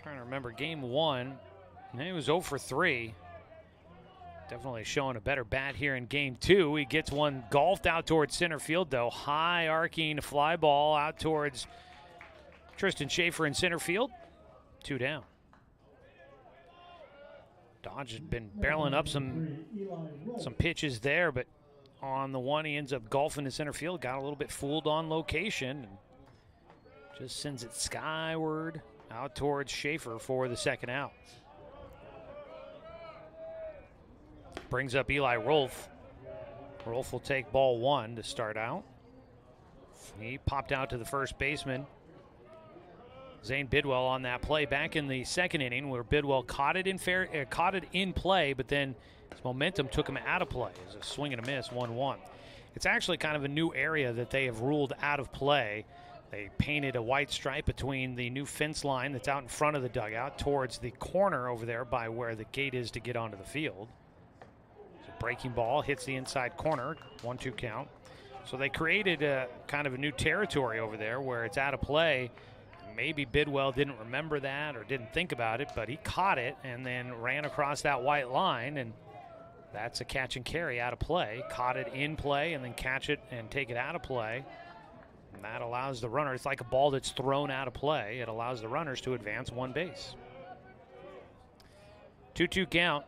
S1: trying to remember game one, he was 0 for 3. Definitely showing a better bat here in game two. He gets one golfed out towards center field, though. High arcing fly ball out towards Tristan Schaefer in center field. 2 down. Dodge has been barreling up some pitches there, but on the one he ends up golfing to center field. Got a little bit fooled on location and just sends it skyward out towards Schaefer for the second out. Brings up Eli Rolfe. Rolfe will take ball one to start out. He popped out to the first baseman, Zane Bidwell, on that play back in the second inning, where Bidwell caught it in play, but then his momentum took him out of play. It was a swing and a miss, 1-1. It's actually kind of a new area that they have ruled out of play. They painted a white stripe between the new fence line that's out in front of the dugout towards the corner over there by where the gate is to get onto the field. Breaking ball hits the inside corner, 1-2 count. So they created a kind of a new territory over there where it's out of play. Maybe Bidwell didn't remember that or didn't think about it, but he caught it and then ran across that white line, and that's a catch and carry out of play. Caught it in play and then catch it and take it out of play. And that allows the runner, it's like a ball that's thrown out of play. It allows the runners to advance one base. 2-2 count.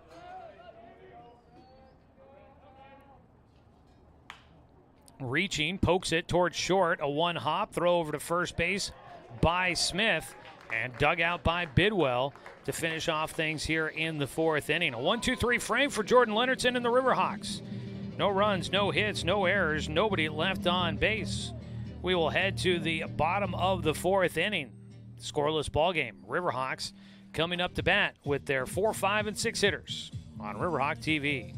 S1: Reaching, pokes it towards short. A one-hop throw over to first base by Smith and dug out by Bidwell to finish off things here in the fourth inning. A 1-2-3 frame for Jordan Linn-Benton and the Riverhawks. No runs, no hits, no errors, nobody left on base. We will head to the bottom of the fourth inning. Scoreless ball game. Riverhawks coming up to bat with their 4, 5, and 6 hitters on Riverhawk TV.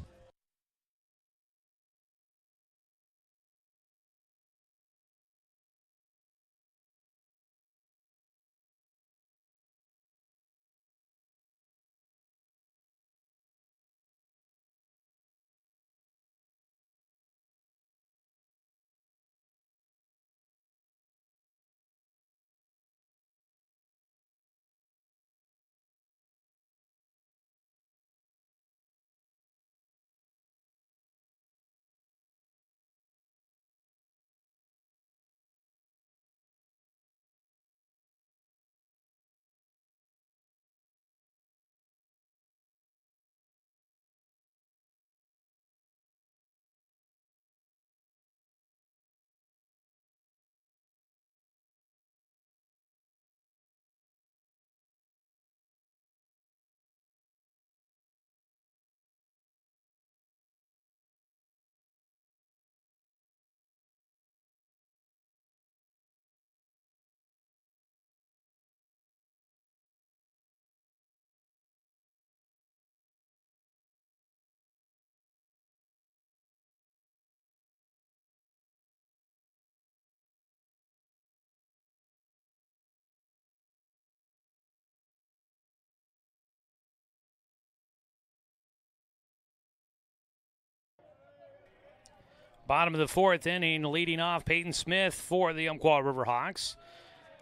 S1: Bottom of the fourth inning, leading off Peyton Smith for the Umpqua Riverhawks.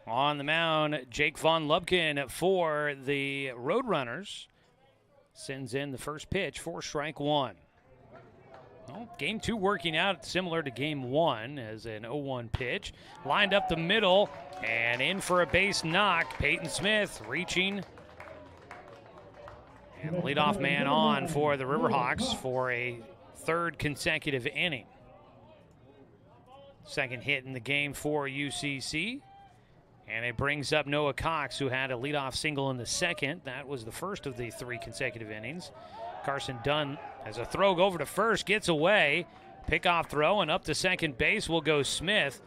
S1: On the mound, Jake Von Lubkin for the Roadrunners. Sends in the first pitch for strike one. Well, game two working out similar to game one as an 0-1 pitch. Lined up the middle and in for a base knock. Peyton Smith reaching. And the leadoff man on for the Riverhawks for a third consecutive inning. Second hit in the game for UCC. And it brings up Noah Cox, who had a leadoff single in the second. That was the first of the three consecutive innings. Carson Dunn has a throw over to first, gets away. Pickoff throw, and up to second base will go Smith.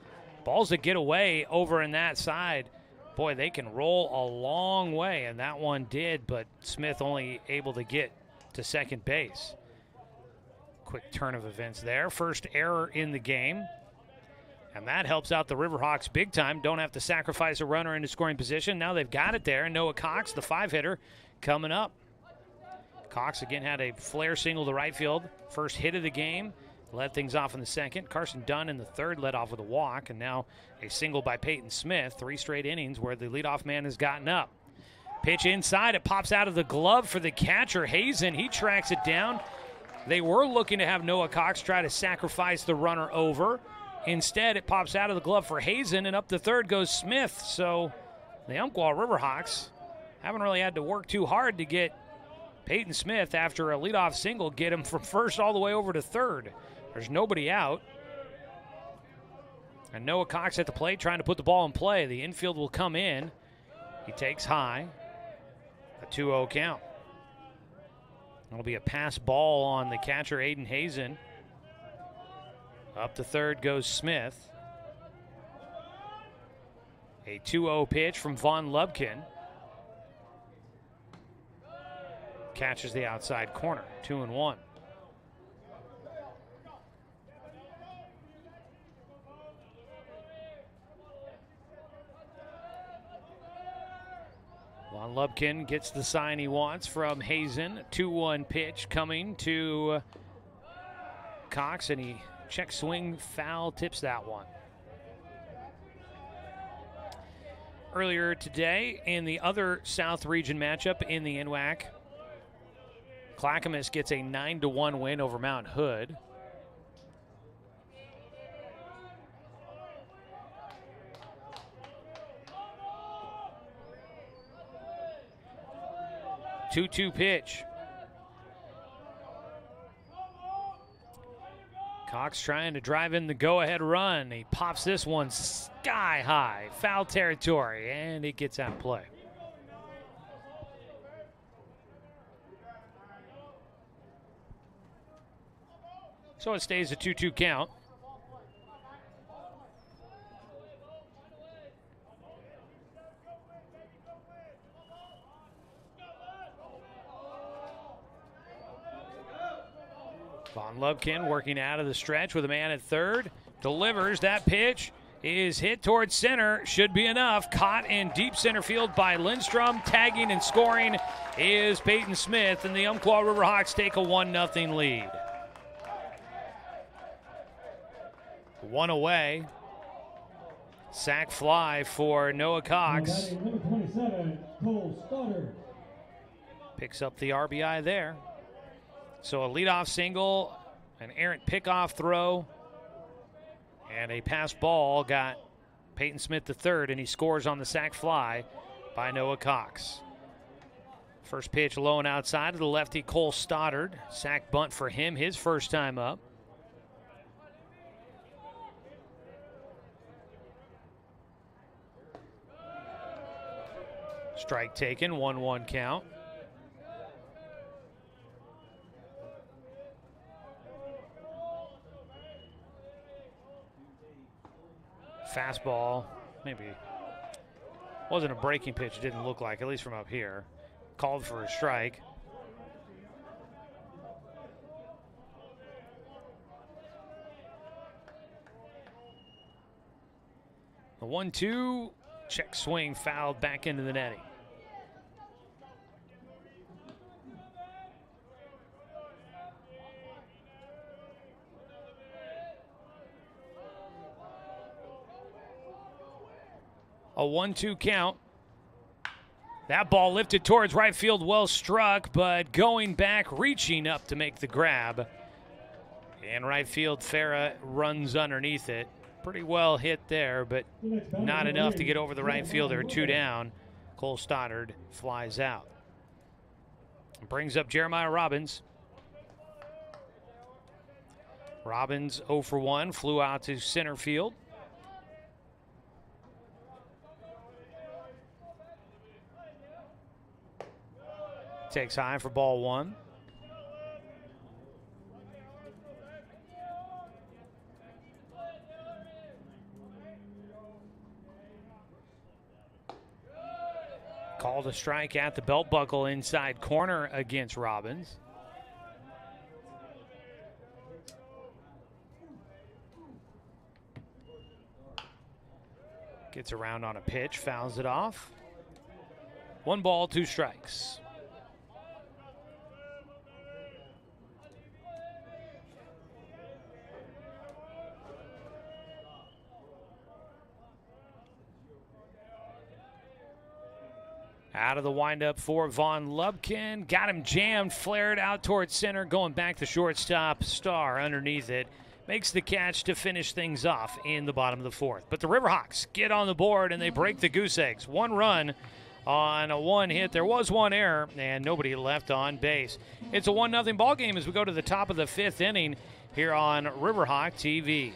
S1: Balls that get away over in that side. Boy, they can roll a long way, and that one did, but Smith only able to get to second base. Quick turn of events there. First error in the game. And that helps out the Riverhawks big time. Don't have to sacrifice a runner into scoring position. Now they've got it there. And Noah Cox, the 5-hitter, coming up. Cox again had a flare single to right field. First hit of the game. Led things off in the second. Carson Dunn in the third led off with a walk. And now a single by Peyton Smith. 3 straight innings where the leadoff man has gotten up. Pitch inside. It pops out of the glove for the catcher, Hazen. He tracks it down. They were looking to have Noah Cox try to sacrifice the runner over. Instead, it pops out of the glove for Hazen, and up the third goes Smith. So the Umpqua Riverhawks haven't really had to work too hard to get Peyton Smith, after a leadoff single, get him from first all the way over to third. There's nobody out. And Noah Cox at the plate trying to put the ball in play. The infield will come in. He takes high. A 2-0 count. It'll be a pass ball on the catcher, Aiden Hazen. Up the third goes Smith. A 2-0 pitch from Von Lubkin. Catches the outside corner. 2-1. Von Lubkin gets the sign he wants from Hazen. 2-1 pitch coming to Cox, and he check swing foul, tips that one. Earlier today in the other South Region matchup in the NWAC, Clackamas gets a 9-1 win over Mount Hood. Two-two pitch. Cox trying to drive in the go-ahead run. He pops this one sky high, foul territory, and it gets out of play. So it stays a 2-2 count. Von Lubkin working out of the stretch with a man at third. Delivers. That pitch is hit towards center. Should be enough. Caught in deep center field by Lindstrom. Tagging and scoring is Peyton Smith, and the Umpqua Riverhawks take a 1-0 lead. One away. Sack fly for Noah Cox.
S2: Number 27, Cole Stoddard.
S1: Picks up the RBI there. So a leadoff single, an errant pickoff throw, and a pass ball got Peyton Smith the third, and he scores on the sac fly by Noah Cox. First pitch low and outside to the lefty Cole Stoddard. Sack bunt for him, his first time up. Strike taken, 1-1 count. Fastball, maybe wasn't a breaking pitch, it didn't look like, at least from up here. Called for a strike. The 1-2, check swing fouled back into the netting. A 1-2 count. That ball lifted towards right field, well struck, but going back, reaching up to make the grab. And right field, Farah runs underneath it. Pretty well hit there, but not enough to get over the right fielder. 2 down. Cole Stoddard flies out. Brings up Jeremiah Robbins. Robbins 0 for 1, flew out to center field. Takes high for ball 1. Called a strike at the belt buckle inside corner against Robbins. Gets around on a pitch, fouls it off. 1 ball, 2 strikes. Out of the windup for Vaughn Lubkin. Got him jammed, flared out towards center, going back to shortstop. Starr underneath it. Makes the catch to finish things off in the bottom of the 4th. But the Riverhawks get on the board and they break the goose eggs. 1 run on a 1 hit. There was 1 error and nobody left on base. It's a 1-0 ball game as we go to the top of the 5th inning here on Riverhawk TV.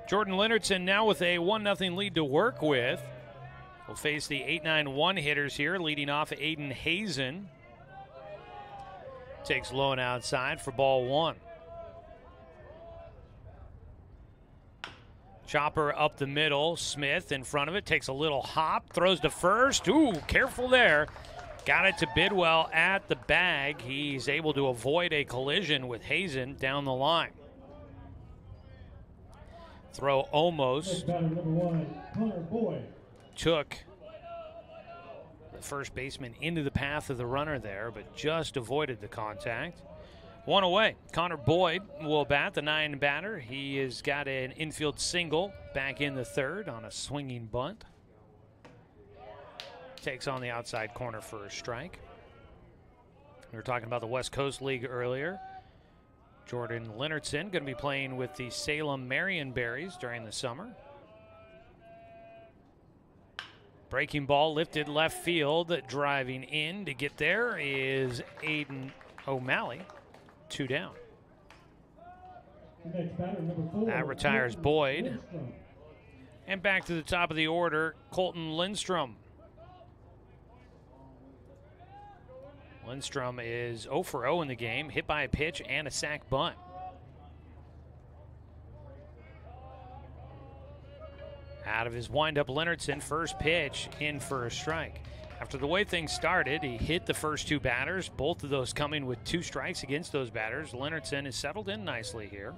S1: Jordan Leonardson now with a 1-0 lead to work with. Will face the 8-9-1 hitters here, leading off Aiden Hazen. Takes low and outside for ball 1. Chopper up the middle. Smith in front of it. Takes a little hop. Throws to first. Ooh, careful there. Got it to Bidwell at the bag. He's able to avoid a collision with Hazen down the line. Throw almost took the first baseman into the path of the runner there, but just avoided the contact. 1 away. Connor Boyd will bat, the 9 batter. He has got an infield single back in the 3rd on a swinging bunt. Takes on the outside corner for a strike. We were talking about the West Coast League earlier. Jordan Leonardson going to be playing with the Salem Marionberries during the summer. Breaking ball lifted left field. Driving in to get there is Aiden O'Malley. 2 down. That retires Boyd. And back to the top of the order, Colton Lindstrom. Lindstrom is 0 for 0 in the game, hit by a pitch and a sac bunt. Out of his windup, Leonardson, first pitch in for a strike. After the way things started, he hit the first 2 batters, both of those coming with 2 strikes against those batters. Leonardson has settled in nicely here.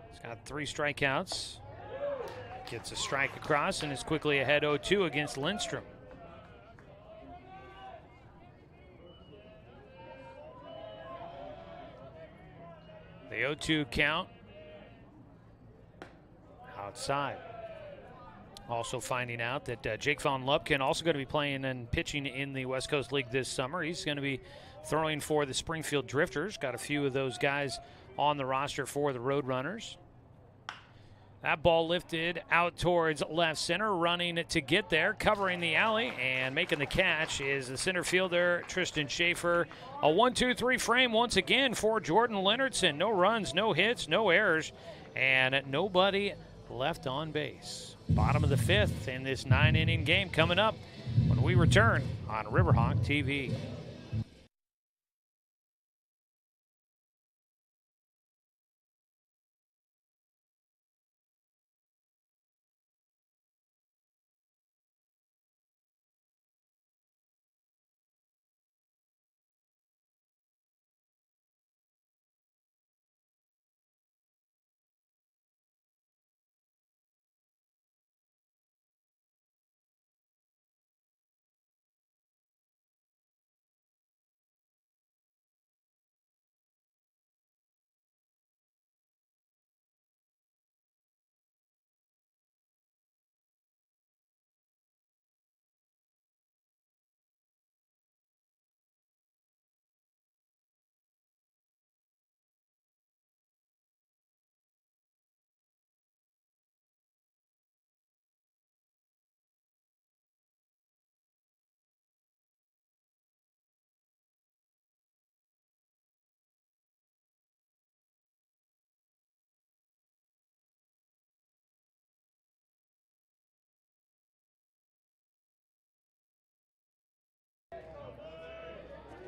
S1: He's got 3 strikeouts. Gets a strike across and is quickly ahead 0-2 against Lindstrom. 1-2 count. Outside. Also finding out that Jake Von Lupkin also going to be playing and pitching in the West Coast League this summer. He's going to be throwing for the Springfield Drifters. Got a few of those guys on the roster for the Roadrunners. That ball lifted out towards left center, running to get there, covering the alley, and making the catch is the center fielder, Tristan Schaefer. A 1-2-3 frame once again for Jordan Leonardson. No runs, no hits, no errors, and nobody left on base. Bottom of the fifth in this 9-inning game coming up when we return on Riverhawk TV.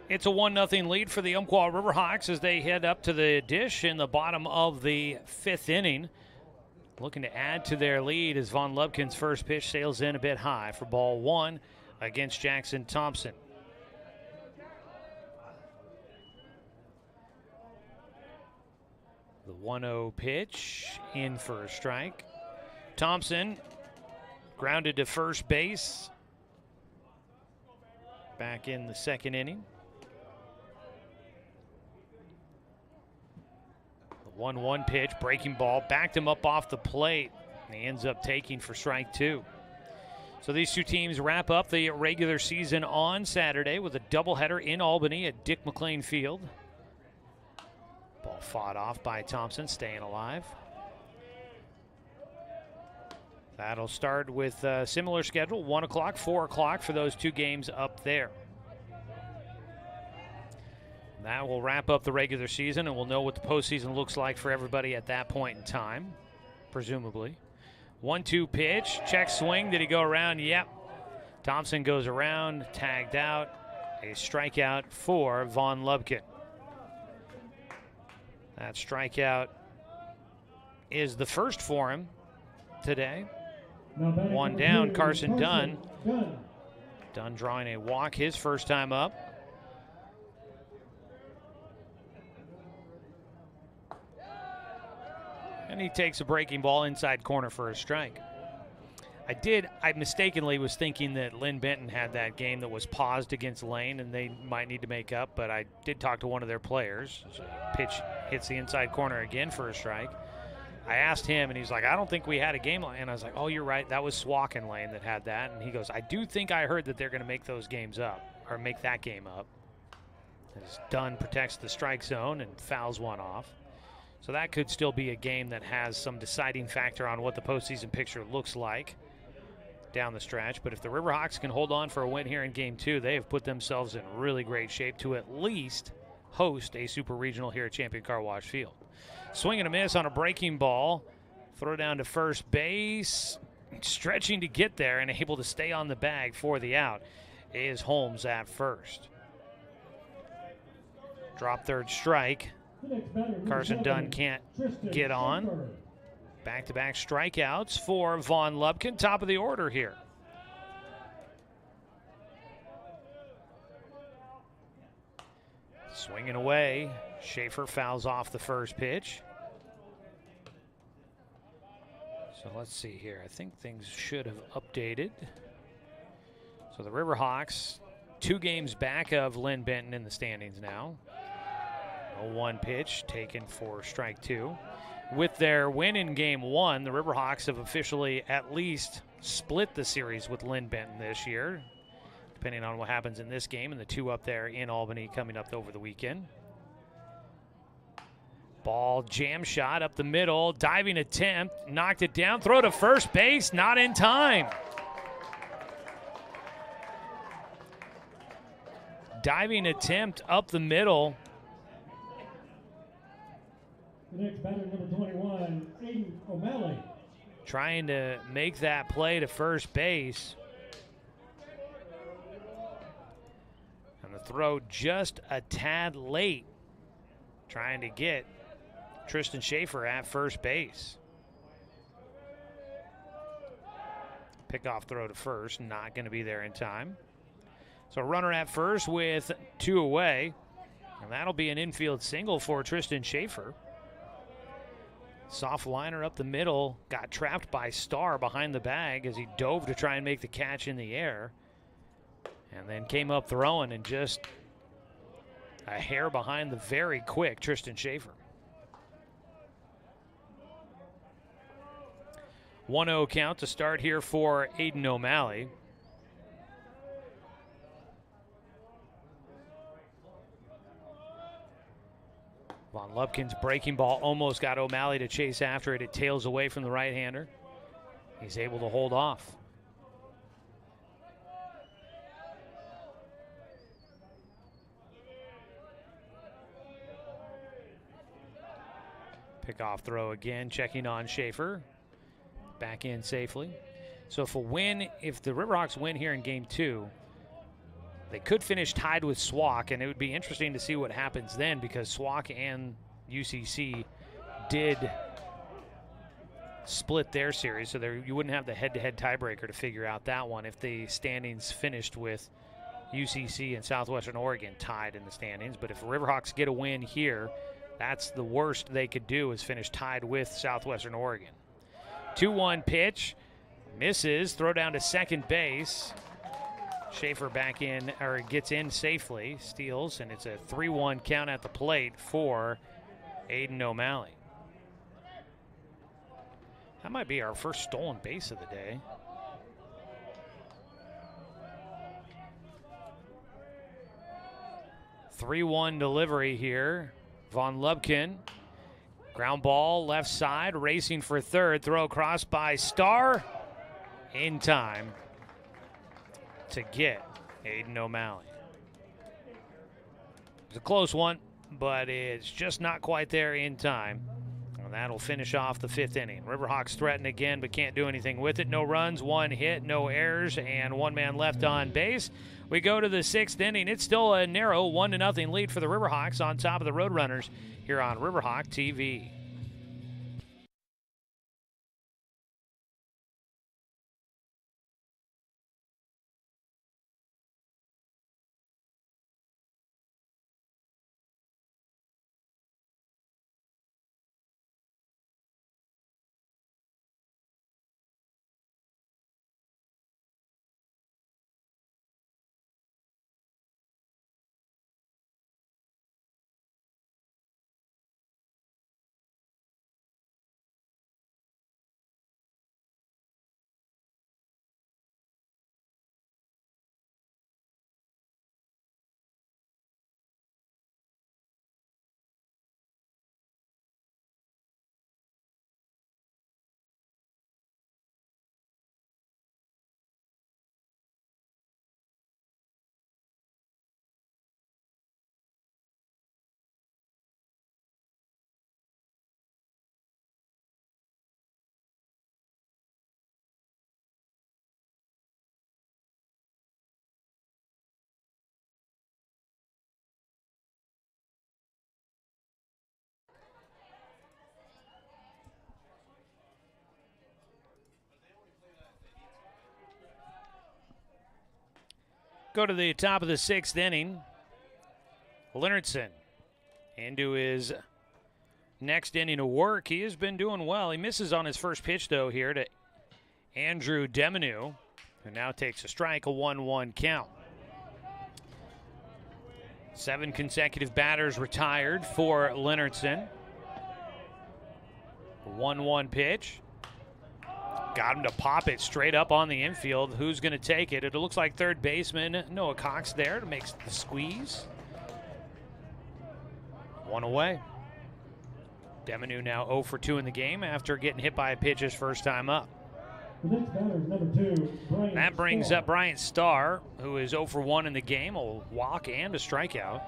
S1: It's a 1-0 lead for the Umpqua Riverhawks as they head up to the dish in the bottom of the fifth inning. Looking to add to their lead as Von Lupkin's first pitch sails in a bit high for ball one against Jackson Thompson. The 1-0 pitch in for a strike. Thompson grounded to first base back in the second inning. 1-1 pitch, breaking ball, backed him up off the plate, and he ends up taking for strike two. So these two teams wrap up the regular season on Saturday with a doubleheader in Albany at Dick McLean Field. Ball fought off by Thompson, staying alive. That'll start with a similar schedule, 1 o'clock, 4 o'clock for those two games up there. That will wrap up the regular season, and we'll know what the postseason looks like for everybody at that point in time, presumably. 1-2 pitch, check swing. Did he go around? Yep. Thompson goes around, tagged out. A strikeout for Von Lupkin. That strikeout is the first for him today. One down, Carson Dunn. Dunn drawing a walk his first time up. And he takes a breaking ball inside corner for a strike. I mistakenly was thinking that Linn-Benton had that game that was paused against Lane and they might need to make up, but I did talk to one of their players. So pitch hits the inside corner again for a strike. I asked him and he's like, I don't think we had a game. And I was like, oh, you're right. That was Swakin Lane that had that. And he goes, I do think I heard that they're going to make those games up or make that game up. As Dunn protects the strike zone and fouls one off. So that could still be a game that has some deciding factor on what the postseason picture looks like down the stretch. But if the Riverhawks can hold on for a win here in Game 2, they have put themselves in really great shape to at least host a Super Regional here at Champion Car Wash Field. Swing and a miss on a breaking ball. Throw down to first base. Stretching to get there and able to stay on the bag for the out is Holmes at first. Drop third strike. Carson Dunn can't get on. Back-to-back strikeouts for Von Lupkin. Top of the order here. Swinging away. Schaefer fouls off the first pitch. So let's see here. I think things should have updated. So the Riverhawks, 2 games back of Linn-Benton in the standings now. 0-1 pitch taken for strike 2. With their win in game 1, the Riverhawks have officially at least split the series with Linn-Benton this year, depending on what happens in this game and the 2 up there in Albany coming up over the weekend. Ball jam shot up the middle, diving attempt, knocked it down, throw to first base, not in time. Diving attempt up the middle.
S2: The next batter, number 21, Aiden O'Malley.
S1: Trying to make that play to first base. And the throw just a tad late. Trying to get Tristan Schaefer at first base. Pickoff throw to first, not going to be there in time. So runner at first with 2 away. And that'll be an infield single for Tristan Schaefer. Soft liner up the middle, got trapped by Starr behind the bag as he dove to try and make the catch in the air. And then came up throwing and just a hair behind the very quick Tristan Schaefer. 1-0 count to start here for Aiden O'Malley. Von Lubkin's breaking ball almost got O'Malley to chase after it. It tails away from the right-hander. He's able to hold off. Pickoff throw again, checking on Schaefer. Back in safely. So if the Riverhawks win here in game 2, they could finish tied with SWAC, and it would be interesting to see what happens then, because SWAC and UCC did split their series, so you wouldn't have the head-to-head tiebreaker to figure out that one if the standings finished with UCC and Southwestern Oregon tied in the standings. But if the Riverhawks get a win here, that's the worst they could do, is finish tied with Southwestern Oregon. 2-1 pitch, misses, throw down to second base. Schaefer back in, or gets in safely, steals, and it's a 3-1 count at the plate for Aiden O'Malley. That might be our first stolen base of the day. Three-1 delivery here. Von Lubkin. Ground ball, left side, racing for third. Throw across by Starr. In time to get Aiden O'Malley. It's a close one, but it's just not quite there in time. And that'll finish off the 5th inning. Riverhawks threaten again, but can't do anything with it. No runs, 1 hit, no errors, and 1 man left on base. We go to the 6th inning. It's still a narrow 1-0 lead for the Riverhawks on top of the Roadrunners here on Riverhawk TV. Go to the top of the 6th inning. Leonardson into his next inning of work. He has been doing well. He misses on his first pitch, though, here to Andrew Deminu, who now takes a strike, a 1-1 count. 7 consecutive batters retired for Linn-Benton. 1-1 pitch. Got him to pop it straight up on the infield. Who's going to take it? It looks like third baseman Noah Cox there to make the squeeze. 1 away. Demonu now 0 for 2 in the game after getting hit by a pitch his first time up.
S2: The next batter is number 2, Brian
S1: That brings
S2: Starr.
S1: up Bryant Starr, who is 0 for 1 in the game, a walk and a strikeout.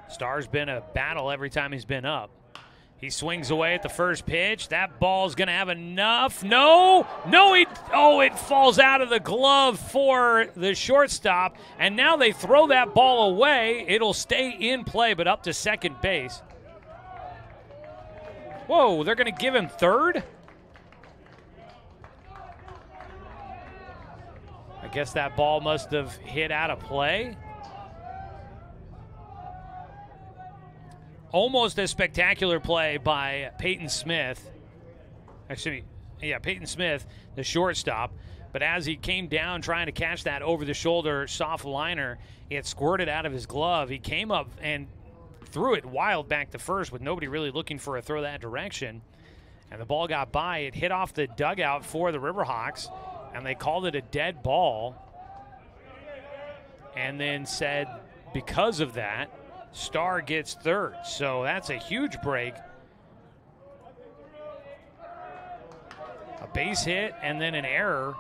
S1: Starr's been a battle every time he's been up. He swings away at the first pitch. That ball's going to have enough. No, it falls out of the glove for the shortstop, and now they throw that ball away. It'll stay in play, but up to second base. Whoa, they're going to give him third? I guess that ball must have hit out of play. Almost a spectacular play by Peyton Smith. Peyton Smith, the shortstop. But as he came down trying to catch that over-the-shoulder soft liner, it squirted out of his glove. He came up and threw it wild back to first with nobody really looking for a throw that direction. And the ball got by. It hit off the dugout for the Riverhawks, and they called it a dead ball. And then said because of that, Starr gets third. So that's a huge break. A base hit and then an error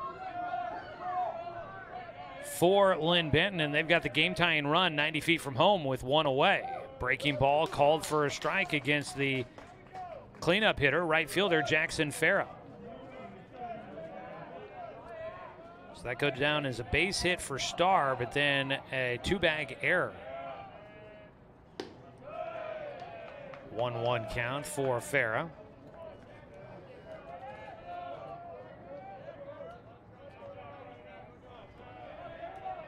S1: for Linn-Benton, and they've got the game-tying run 90 feet from home with 1 away. Breaking ball called for a strike against the cleanup hitter, right fielder Jackson Farah. So that goes down as a base hit for Starr, but then a 2-bag error. 1-1 count for Farah.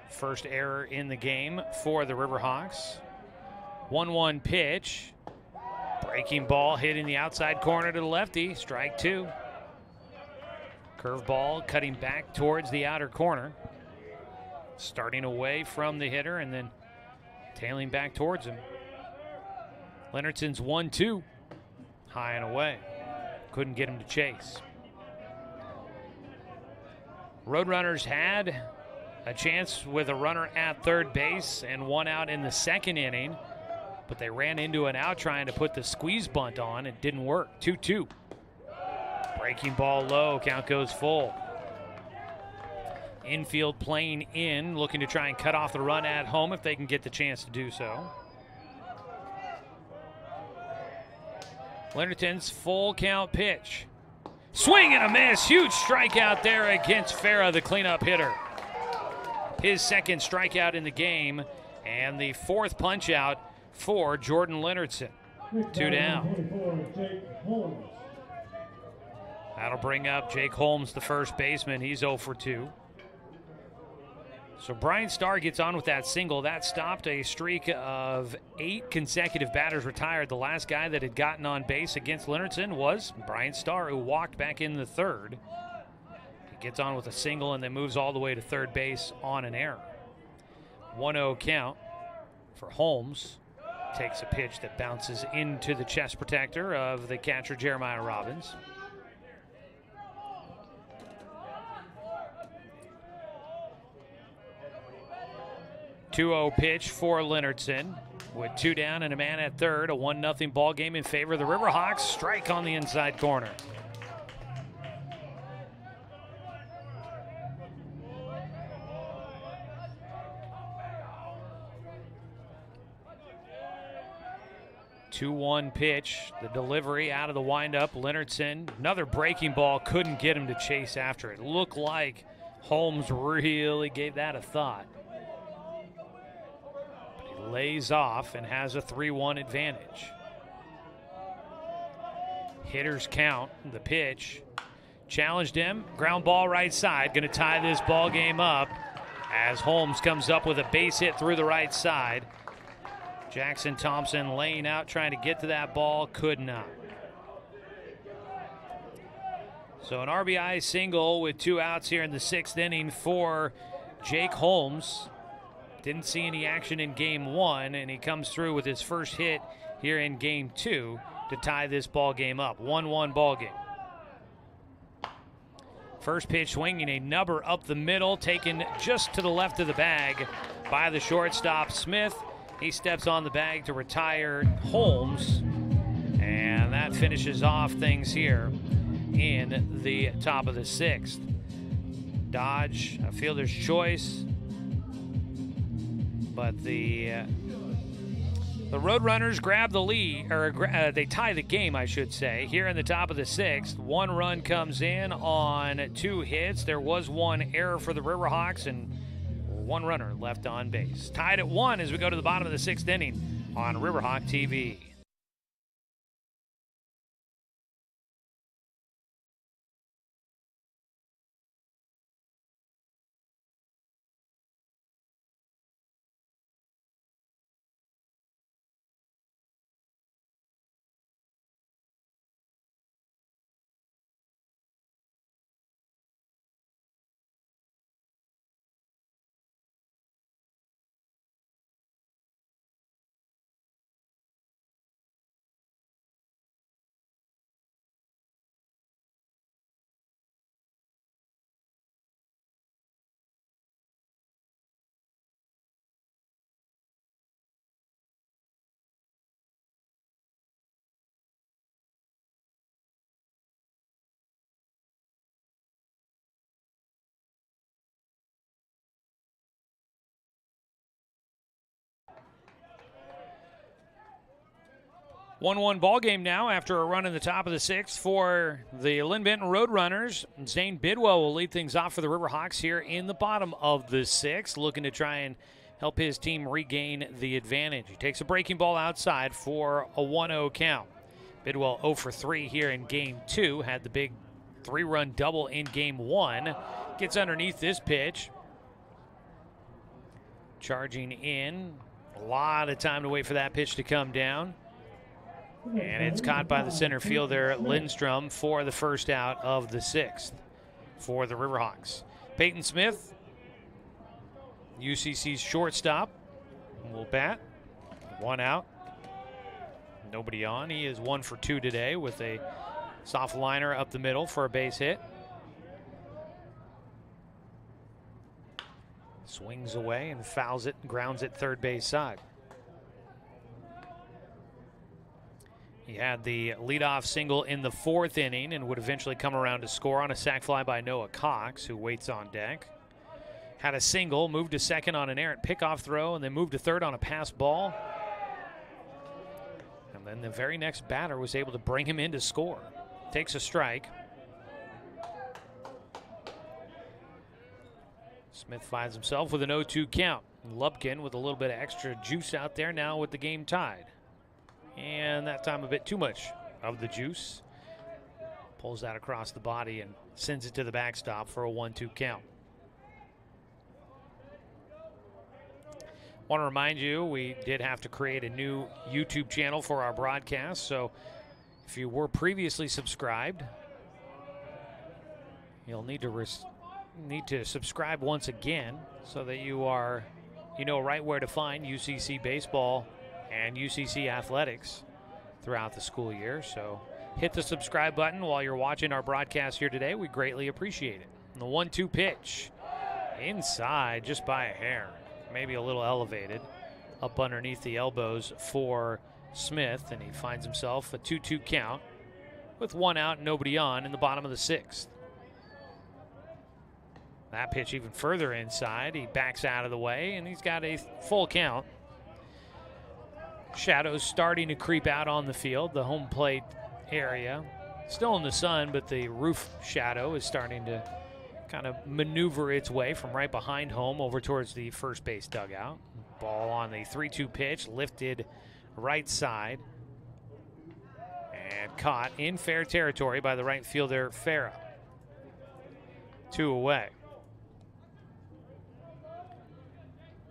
S1: First error in the game for the Riverhawks. 1-1 pitch. Breaking ball hitting the outside corner to the lefty. Strike 2. Curveball cutting back towards the outer corner. Starting away from the hitter and then tailing back towards him. Linn-Benton's 1-2. High and away. Couldn't get him to chase. Roadrunners had a chance with a runner at third base and 1 out in the second inning, but they ran into an out trying to put the squeeze bunt on. It didn't work. 2-2. Breaking ball low. Count goes full. Infield playing in, looking to try and cut off the run at home if they can get the chance to do so. Linn-Benton's full count pitch. Swing and a miss. Huge strikeout there against Farah, the cleanup hitter. His second strikeout in the game and the 4th punch out for Jordan Linn-Benton. 2 down. That'll bring up Jake Holmes, the first baseman. He's 0 for 2. So Brian Starr gets on with that single. That stopped a streak of 8 consecutive batters retired. The last guy that had gotten on base against Linn-Benton was Brian Starr, who walked back in the 3rd. He gets on with a single and then moves all the way to third base on an error. 1-0 count for Holmes. Takes a pitch that bounces into the chest protector of the catcher, Jeremiah Robbins. .2-0 pitch for Linn-Benton with 2 down and a man at third. A 1-0 ball game in favor of the Riverhawks. Strike on the inside corner. .2-1 pitch. The delivery out of the windup. Linn-Benton, another breaking ball, couldn't get him to chase after it. Looked like Holmes really gave that a thought. Lays off and has a 3-1 advantage. Hitters count. The pitch challenged him. Ground ball right side. Going to tie this ball game up as Holmes comes up with a base hit through the right side. Jackson Thompson laying out, trying to get to that ball. Could not. So an RBI single with 2 outs here in the 6th inning for Jake Holmes. Didn't see any action in game 1, and he comes through with his first hit here in game 2 to tie this ball game up. 1-1 ball game. First pitch swinging a number up the middle, taken just to the left of the bag by the shortstop Smith. He steps on the bag to retire Holmes, and that finishes off things here in the top of the 6th. Dodge, a fielder's choice, but the Roadrunners grab the lead, or they tie the game, I should say, here in the top of the 6th. 1 run comes in on 2 hits. There was 1 error for the Riverhawks and 1 runner left on base. Tied at 1 as we go to the bottom of the 6th inning on Riverhawk TV. One ball game now after a run in the top of the 6th for the Linn-Benton Roadrunners. Zane Bidwell will lead things off for the Riverhawks here in the bottom of the 6th, looking to try and help his team regain the advantage. He takes a breaking ball outside for a 1-0 count. Bidwell 0 for 3 here in game 2, had the big 3-run double in game 1. Gets underneath this pitch. Charging in. A lot of time to wait for that pitch to come down. And it's caught by the center fielder, Lindstrom, for the first out of the 6th for the Riverhawks. Peyton Smith, UCC's shortstop, will bat. 1 out. Nobody on. He is 1 for 2 today with a soft liner up the middle for a base hit. Swings away and fouls it, grounds it third base side. He had the leadoff single in the 4th inning and would eventually come around to score on a sac fly by Noah Cox, who waits on deck. Had a single, moved to second on an errant pickoff throw, and then moved to third on a pass ball. And then the very next batter was able to bring him in to score. Takes a strike. Smith finds himself with an 0-2 count. Lubkin with a little bit of extra juice out there now with the game tied. And that time a bit too much of the juice. Pulls that across the body and sends it to the backstop for a 1-2 count. Want to remind you, we did have to create a new YouTube channel for our broadcast. So if you were previously subscribed, you'll need to subscribe once again so that you know right where to find UCC baseball and UCC athletics throughout the school year. So hit the subscribe button while you're watching our broadcast here today. We greatly appreciate it. And the 1-2 pitch inside just by a hair, maybe a little elevated up underneath the elbows for Smith, and he finds himself a 2-2 count with 1 out and nobody on in the bottom of the 6th. That pitch even further inside. He backs out of the way, and he's got a full count. Shadows starting to creep out on the field, the home plate area. Still in the sun, but the roof shadow is starting to kind of maneuver its way from right behind home over towards the first base dugout. Ball on the 3-2 pitch, lifted right side, and caught in fair territory by the right fielder, Farah. 2 away.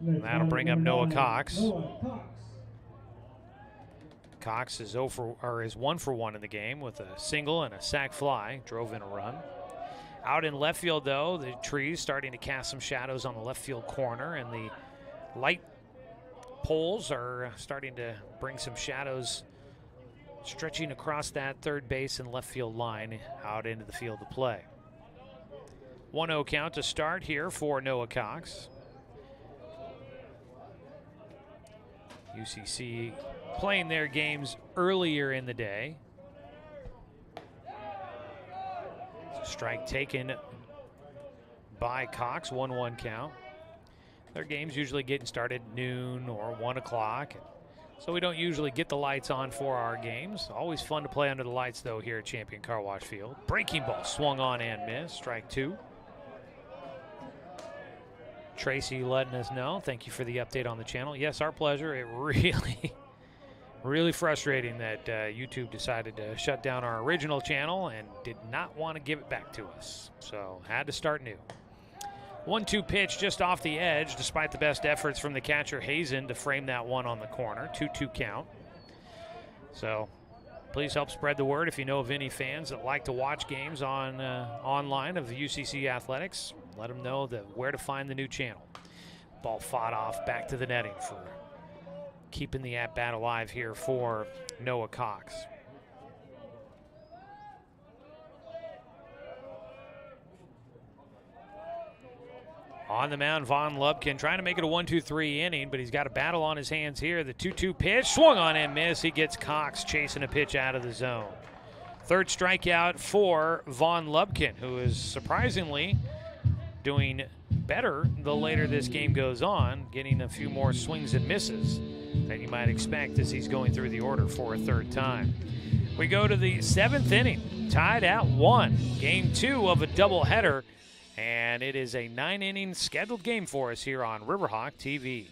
S1: And that'll bring up Noah Cox. Cox is 1 for 1 in the game with a single and a sac fly. Drove in a run. Out in left field, though, the trees starting to cast some shadows on the left field corner, and the light poles are starting to bring some shadows stretching across that third base and left field line out into the field of play. 1-0 count to start here for Noah Cox. UCC playing their games earlier in the day. Strike taken by Cox, 1-1 count. Their games usually getting started noon or 1 o'clock. So we don't usually get the lights on for our games. Always fun to play under the lights, though, here at Champion Car Wash Field. Breaking ball swung on and missed. Strike 2. Tracy letting us know. Thank you for the update on the channel. Yes, our pleasure. It really frustrating that YouTube decided to shut down our original channel and did not want to give it back to us. So had to start new. 1-2 pitch just off the edge, despite the best efforts from the catcher Hazen to frame that one on the corner. 2-2 count. So please help spread the word if you know of any fans that like to watch games on online of the UCC Athletics. Let them know where to find the new channel. Ball fought off back to the netting for keeping the at-bat alive here for Noah Cox. On the mound, Von Lubkin trying to make it a 1-2-3 inning, but he's got a battle on his hands here. The 2-2 pitch, swung on and missed. He gets Cox chasing a pitch out of the zone. Third strikeout for Von Lubkin, who is surprisingly doing better the later this game goes on, getting a few more swings and misses than you might expect as he's going through the order for a third time. We go to the 7th inning, tied at 1. Game 2 of a doubleheader. And it is a 9-inning scheduled game for us here on Riverhawk TV.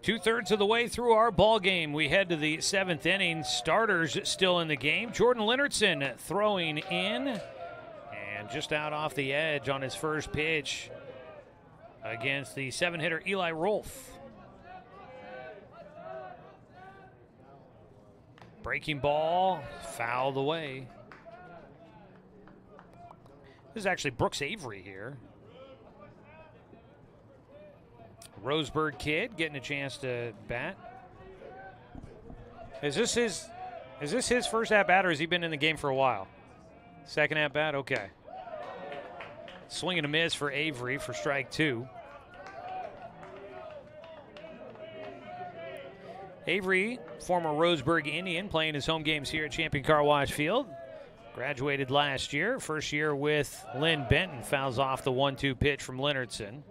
S1: Two-thirds of the way through our ball game, we head to the 7th inning. Starters still in the game. Jordan Linnertson throwing in, and just out off the edge on his first pitch against the 7-hitter Eli Rolfe. Breaking ball, fouled away. This is actually Brooks Avery here. Roseburg kid getting a chance to bat. Is this his first at bat, or has he been in the game for a while? Second at bat, okay. Swing and a miss for Avery for strike 2. Avery, former Roseburg Indian, playing his home games here at Champion Car Wash Field. Graduated last year. First year with Linn-Benton. Fouls off the 1-2 pitch from Linnertson.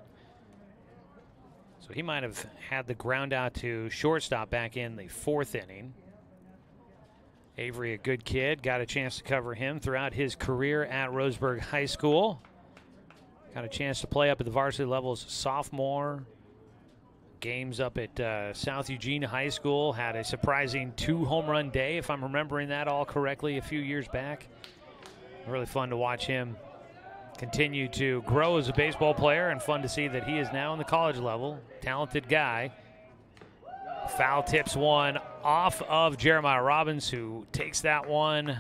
S1: So he might have had the ground out to shortstop back in the 4th inning. Avery, a good kid, got a chance to cover him throughout his career at Roseburg High School. Got a chance to play up at the varsity levels sophomore. Games up at South Eugene High School. Had a surprising 2-home run day, if I'm remembering that all correctly, a few years back. Really fun to watch him continue to grow as a baseball player, and fun to see that he is now in the college level. Talented guy. Foul tips one off of Jeremiah Robbins, who takes that one,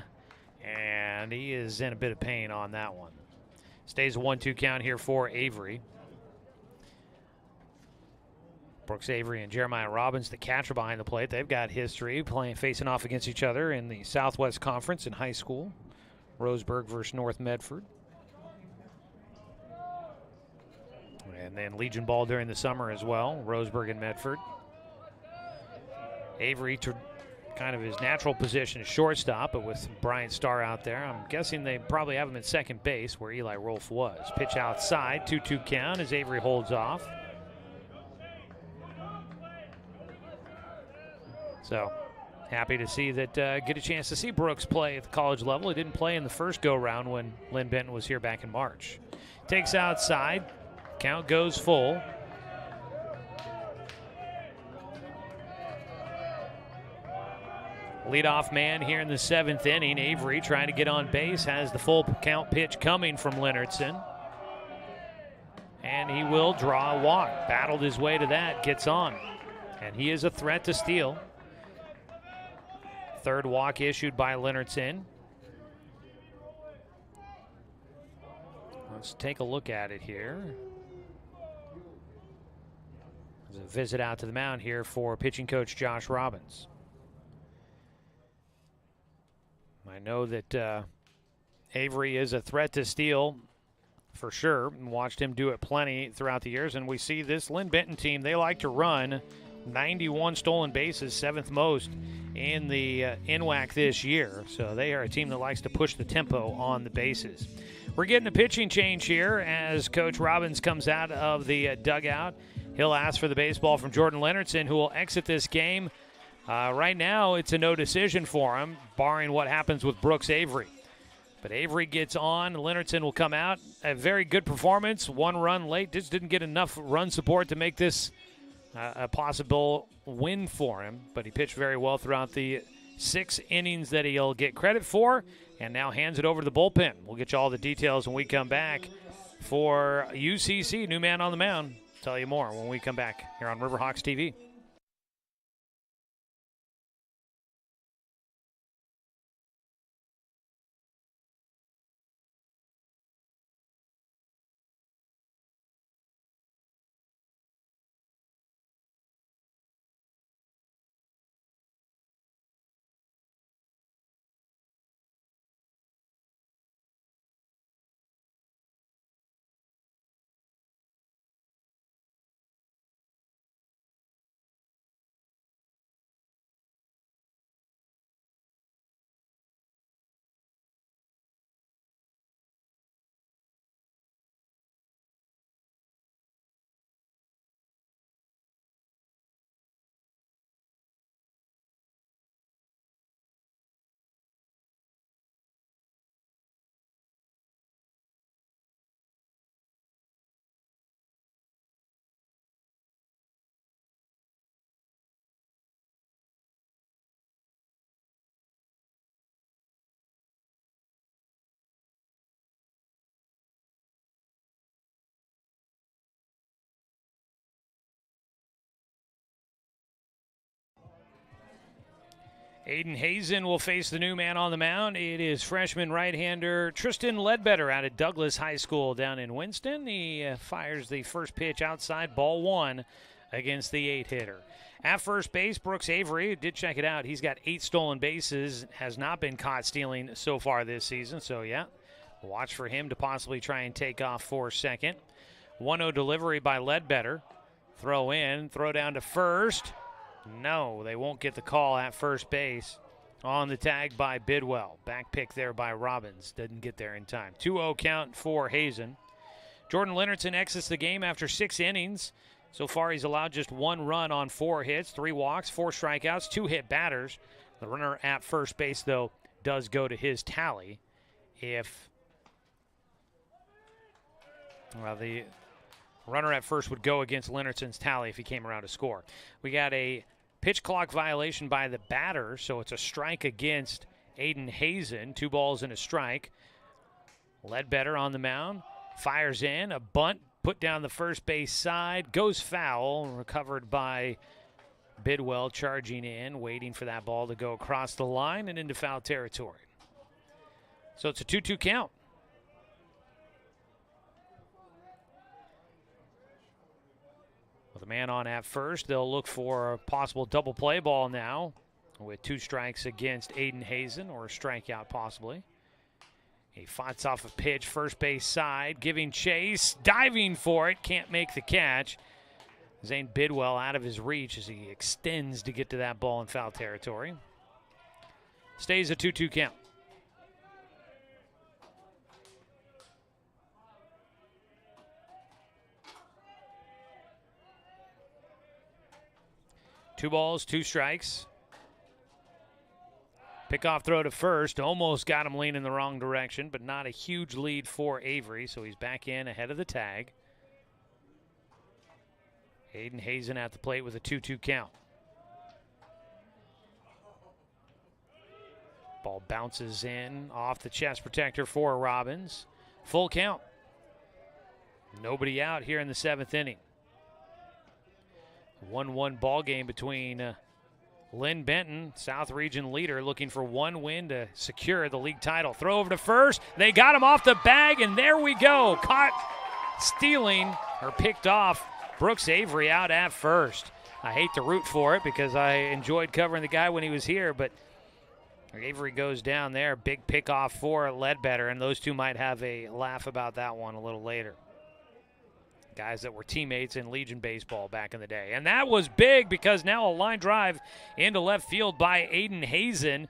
S1: and he is in a bit of pain on that one. Stays a 1-2 count here for Avery. Brooks Avery and Jeremiah Robbins, the catcher behind the plate. They've got history facing off against each other in the Southwest Conference in high school. Roseburg versus North Medford. And then Legion ball during the summer as well, Roseburg and Medford. Avery, to kind of his natural position is shortstop, but with Bryant Starr out there, I'm guessing they probably have him at second base where Eli Rolfe was. Pitch outside, 2-2 count as Avery holds off. So happy to see that, get a chance to see Brooks play at the college level. He didn't play in the first go-round when Linn-Benton was here back in March. Takes outside, count goes full. Leadoff man here in the 7th inning. Avery trying to get on base, has the full count pitch coming from Leonardson. And he will draw a walk. Battled his way to that, gets on. And he is a threat to steal. Third walk issued by Leonardson. Let's take a look at it here. There's a visit out to the mound here for pitching coach Josh Robbins. I know that Avery is a threat to steal for sure, and watched him do it plenty throughout the years. And we see this Linn-Benton team, they like to run 91 stolen bases, 7th most in the NWAC this year. So they are a team that likes to push the tempo on the bases. We're getting a pitching change here as Coach Robbins comes out of the dugout. He'll ask for the baseball from Jordan Leonardson, who will exit this game. Right now, it's a no decision for him, barring what happens with Brooks Avery. But Avery gets on. Leonardson will come out. A very good performance. 1 run late. Just didn't get enough run support to make this a possible win for him. But he pitched very well throughout the 6 innings that he'll get credit for, and now hands it over to the bullpen. We'll get you all the details when we come back for UCC, new man on the mound. Tell you more when we come back here on Riverhawks TV. Aiden Hazen will face the new man on the mound. It is freshman right-hander Tristan Ledbetter out of Douglas High School down in Winston. He fires the first pitch outside, ball 1 against the 8-hitter. At first base, Brooks Avery did check it out. He's got 8 stolen bases, has not been caught stealing so far this season. So, yeah, watch for him to possibly try and take off for second. 1-0 delivery by Ledbetter. Throw in, throw down to first. No, they won't get the call at first base. On the tag by Bidwell. Back pick there by Robbins. Didn't get there in time. 2-0 count for Hazen. Jordan Leonardson exits the game after 6 innings. So far, he's allowed just 1 run on 4 hits, 3 walks, 4 strikeouts, 2 hit batters. The runner at first base, though, does go to his tally if the runner at first would go against Leonardson's tally if he came around to score. We got a pitch clock violation by the batter, so it's a strike against Aiden Hazen. 2 balls and a strike. Ledbetter on the mound, fires in, a bunt put down the first base side, goes foul, recovered by Bidwell, charging in, waiting for that ball to go across the line and into foul territory. So it's a 2-2 count. Well, the Man on at first. They'll look for a possible double play ball now with 2 strikes against Aiden Hazen, or a strikeout possibly. He fights off a pitch, first base side, giving chase, diving for it, can't make the catch. Zane Bidwell out of his reach as he extends to get to that ball in foul territory. Stays a 2-2 count. Two balls, 2 strikes. Pickoff throw to first. Almost got him leaning the wrong direction, but not a huge lead for Avery, so he's back in ahead of the tag. Aiden Hazen at the plate with a 2-2 count. Ball bounces in off the chest protector for Robbins. Full count. Nobody out here in the 7th inning. 1-1 ball game between Linn-Benton, South Region leader, looking for 1 win to secure the league title. Throw over to first. They got him off the bag, and there we go. Caught stealing, or picked off, Brooks Avery out at first. I hate to root for it because I enjoyed covering the guy when he was here, but Avery goes down there. Big pickoff for Ledbetter, and those two might have a laugh about that one a little later. Guys that were teammates in Legion baseball back in the day. And that was big because now a line drive into left field by Aiden Hazen.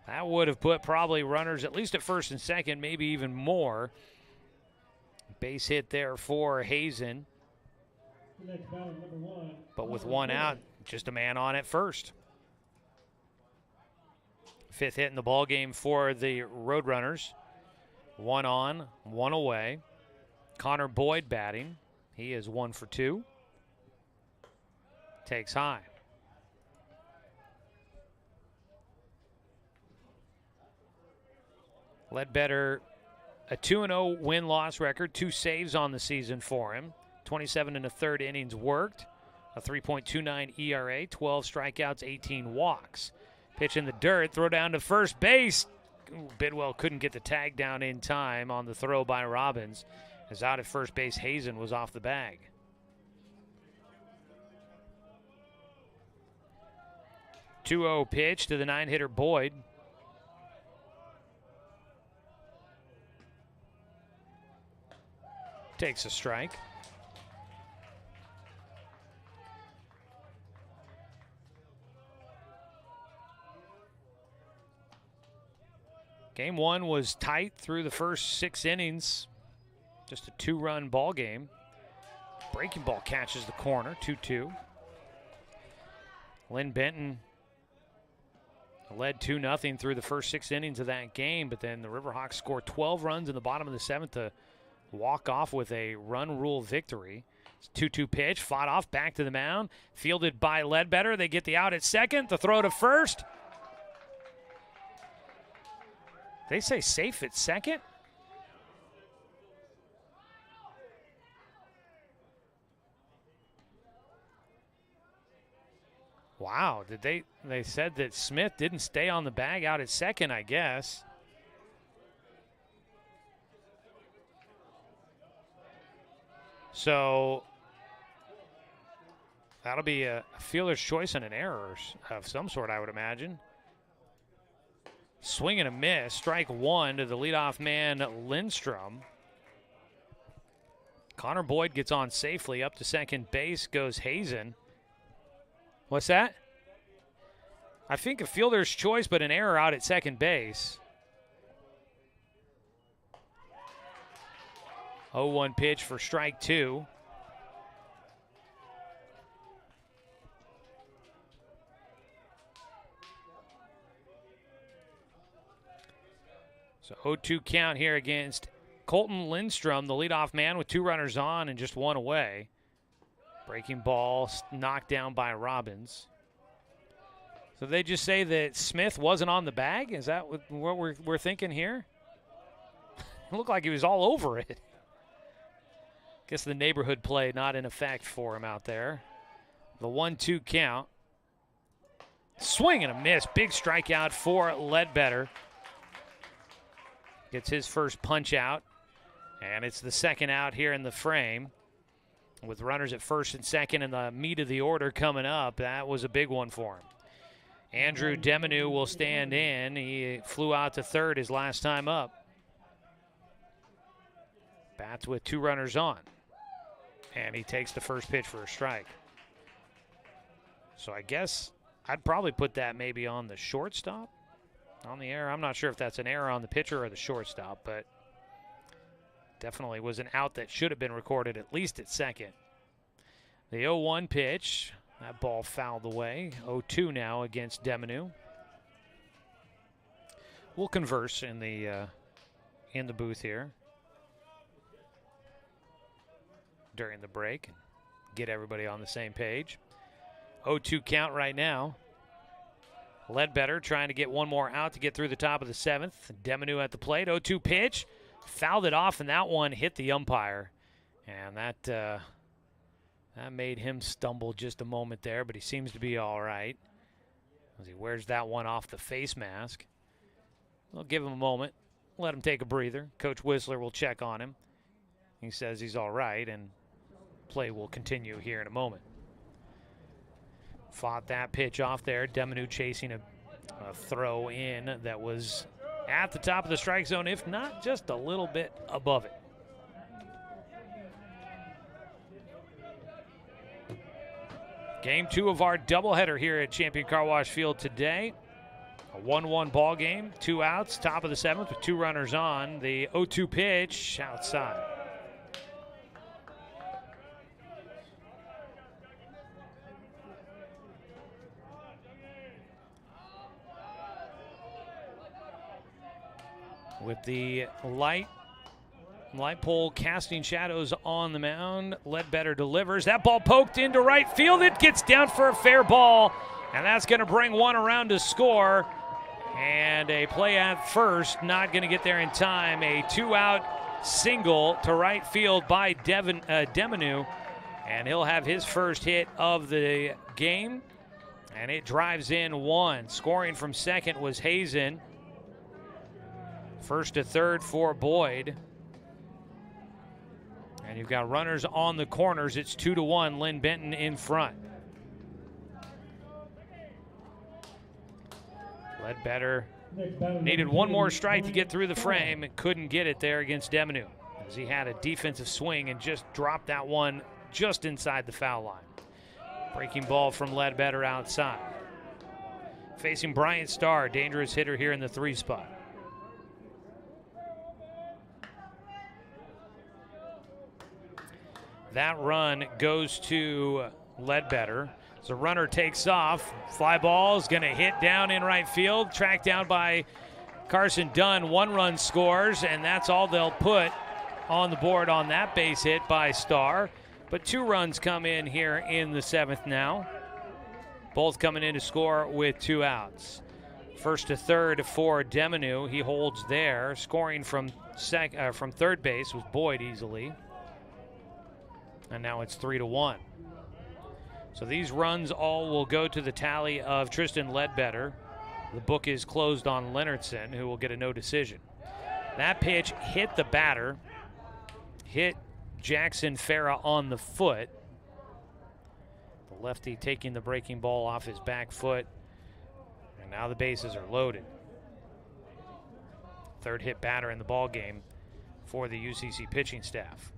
S1: That would have put probably runners at least at first and second, maybe even more. Base hit there for Hazen. But with 1 out, just a man on at first. 5th hit in the ball game for the Roadrunners. 1 on, 1 away. Connor Boyd batting. He is 1 for 2. Takes high. Ledbetter, a 2-0 win-loss record, 2 saves on the season for him. 27 1/3 innings worked, a 3.29 ERA, 12 strikeouts, 18 walks. Pitch in the dirt, throw down to first base. Ooh, Bidwell couldn't get the tag down in time on the throw by Robbins. As out at first base, Hazen was off the bag. Two-0 pitch to the 9-hitter Boyd. Takes a strike. Game 1 was tight through the first 6 innings. Just a 2-run ball game. Breaking ball catches the corner, 2-2. Linn-Benton led 2-0 through the first 6 innings of that game, but then the Riverhawks scored 12 runs in the bottom of the 7th to walk off with a run rule victory. 2-2 pitch, fought off, back to the mound, fielded by Ledbetter. They get the out at second, the throw to first. They say safe at second? Wow, they said that Smith didn't stay on the bag out at second, I guess. So that'll be a fielder's choice and an error of some sort, I would imagine. Swing and a miss, strike 1 to the leadoff man, Lindstrom. Connor Boyd gets on safely. Up to second base goes Hazen. What's that? I think a fielder's choice, but an error out at second base. 0-1 pitch for strike 2. So 0-2 count here against Colton Lindstrom, the leadoff man with 2 runners on and just 1 away. Breaking ball knocked down by Robbins. So they just say that Smith wasn't on the bag? Is that what we're thinking here? It looked like he was all over it. Guess the neighborhood play not in effect for him out there. The 1-2 count. Swing and a miss. Big strikeout for Ledbetter. Gets his first punch out. And it's the second out here in the frame. With runners at first and second and the meat of the order coming up, that was a big one for him. Andrew Deminu will stand in. He flew out to third his last time up. Bats with 2 runners on. And he takes the first pitch for a strike. So I guess I'd probably put that maybe on the shortstop on the error. I'm not sure if that's an error on the pitcher or the shortstop, but definitely was an out that should have been recorded at least at second. The 0-1 pitch. That ball fouled away. 0-2 now against Deminu. We'll converse in the booth here during the break and get everybody on the same page. 0-2 count right now. Ledbetter trying to get one more out to get through the top of the 7th. Deminu at the plate. 0-2 pitch. Fouled it off, and that one hit the umpire. And that made him stumble just a moment there, but he seems to be all right as he wears that one off the face mask. We'll give him a moment, let him take a breather. Coach Whistler will check on him. He says he's all right, and play will continue here in a moment. Fought that pitch off there. Deminu chasing a throw in that was at the top of the strike zone, if not just a little bit above it. Game 2 of our doubleheader here at Champion Car Wash Field today. A 1-1 ball game, 2 outs, top of the 7th with 2 runners on. The 0-2 pitch outside. With the light pole casting shadows on the mound, Ledbetter delivers. That ball poked into right field. It gets down for a fair ball, and that's going to bring one around to score. And a play at first, not going to get there in time. A 2-out single to right field by Deminu, and he'll have his first hit of the game, and it drives in 1. Scoring from second was Hazen. First to third for Boyd. And you've got runners on the corners. It's 2-1, Linn-Benton in front. Ledbetter needed one more strike to get through the frame and couldn't get it there against Deminu, as he had a defensive swing and just dropped that one just inside the foul line. Breaking ball from Ledbetter outside. Facing Bryant Starr, dangerous hitter here in the 3 spot. That run goes to Ledbetter. So runner takes off. Fly ball is going to hit down in right field. Tracked down by Carson Dunn. 1 run scores, and that's all they'll put on the board on that base hit by Starr. But 2 runs come in here in the 7th now. Both coming in to score with 2 outs. First to third for Deminu. He holds there. Scoring from third base was Boyd easily. And now it's 3-1. So these runs all will go to the tally of Tristan Ledbetter. The book is closed on Leonardson, who will get a no decision. That pitch hit the batter, hit Jackson Farah on the foot. The lefty taking the breaking ball off his back foot. And now the bases are loaded. Third hit batter in the ball game for the UCC pitching staff.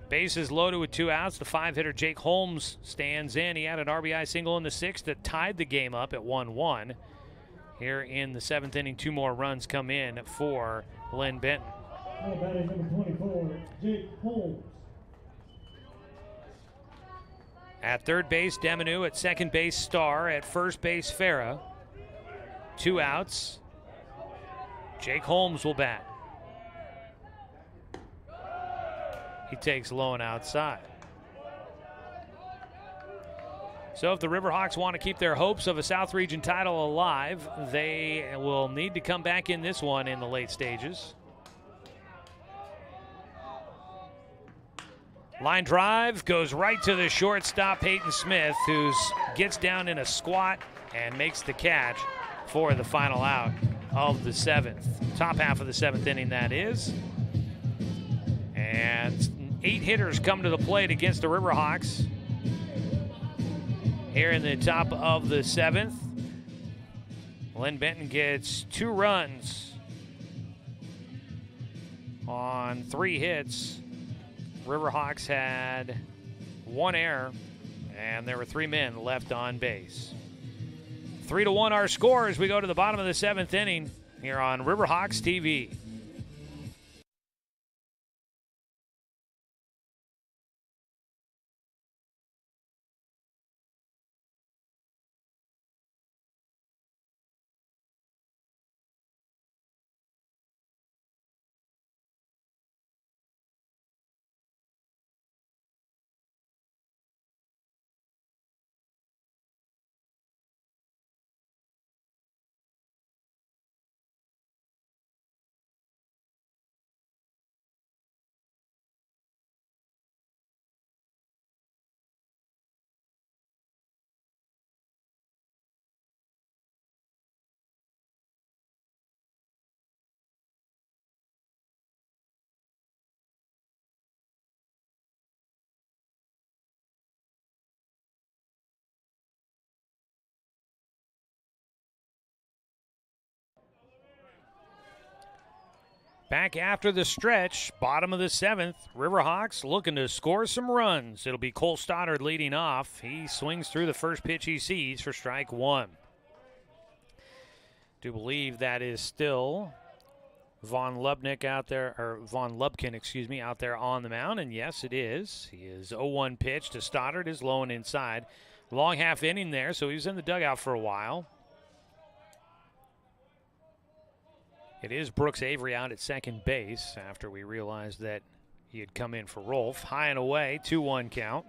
S1: Bases loaded with 2 outs. The 5-hitter Jake Holmes stands in. He had an RBI single in the 6th that tied the game up at 1-1. Here in the 7th inning, 2 more runs come in for Linn-Benton.
S2: Batting number 24, Jake Holmes.
S1: At third base, Deminu. At second base, Starr. At first base, Farah. 2 outs. Jake Holmes will bat. He takes low and outside. So if the Riverhawks want to keep their hopes of a South Region title alive, they will need to come back in this one in the late stages. Line drive goes right to the shortstop, Peyton Smith, who gets down in a squat and makes the catch for the final out of the 7th. Top half of the 7th inning, that is. And 8 hitters come to the plate against the Riverhawks. Here in the top of the 7th, Linn-Benton gets 2 runs on 3 hits. Riverhawks had 1 error, and there were 3 men left on base. 3-1 our score as we go to the bottom of the 7th inning here on Riverhawks TV. Back after the stretch, bottom of the 7th, Riverhawks looking to score some runs. It'll be Cole Stoddard leading off. He swings through the first pitch he sees for strike 1. Do believe that is still Von Lubkin out there on the mound, and yes, it is. He is 0-1 pitch to Stoddard, is low and inside. Long half inning there, so he was in the dugout for a while. It is Brooks Avery out at second base after we realized that he had come in for Rolf. High and away, 2-1 count.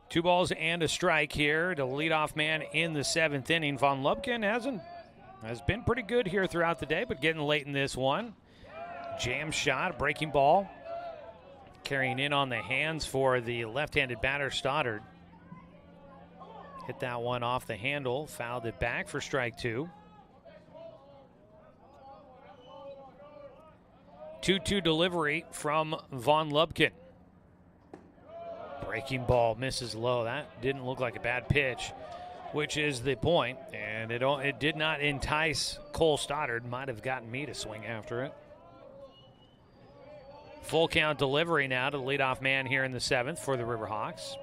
S1: Two balls and a strike here to leadoff man in the 7th inning. Von Lubkin has been pretty good here throughout the day, but getting late in this one. Jam shot, breaking ball. Carrying in on the hands for the left-handed batter Stoddard. Hit that one off the handle, fouled it back for strike 2. 2-2 delivery from Von Lubkin. Breaking ball misses low. That didn't look like a bad pitch, which is the point. And it did not entice Cole Stoddard. Might have gotten me to swing after it. Full count delivery now to the leadoff man here in the 7th for the Riverhawks.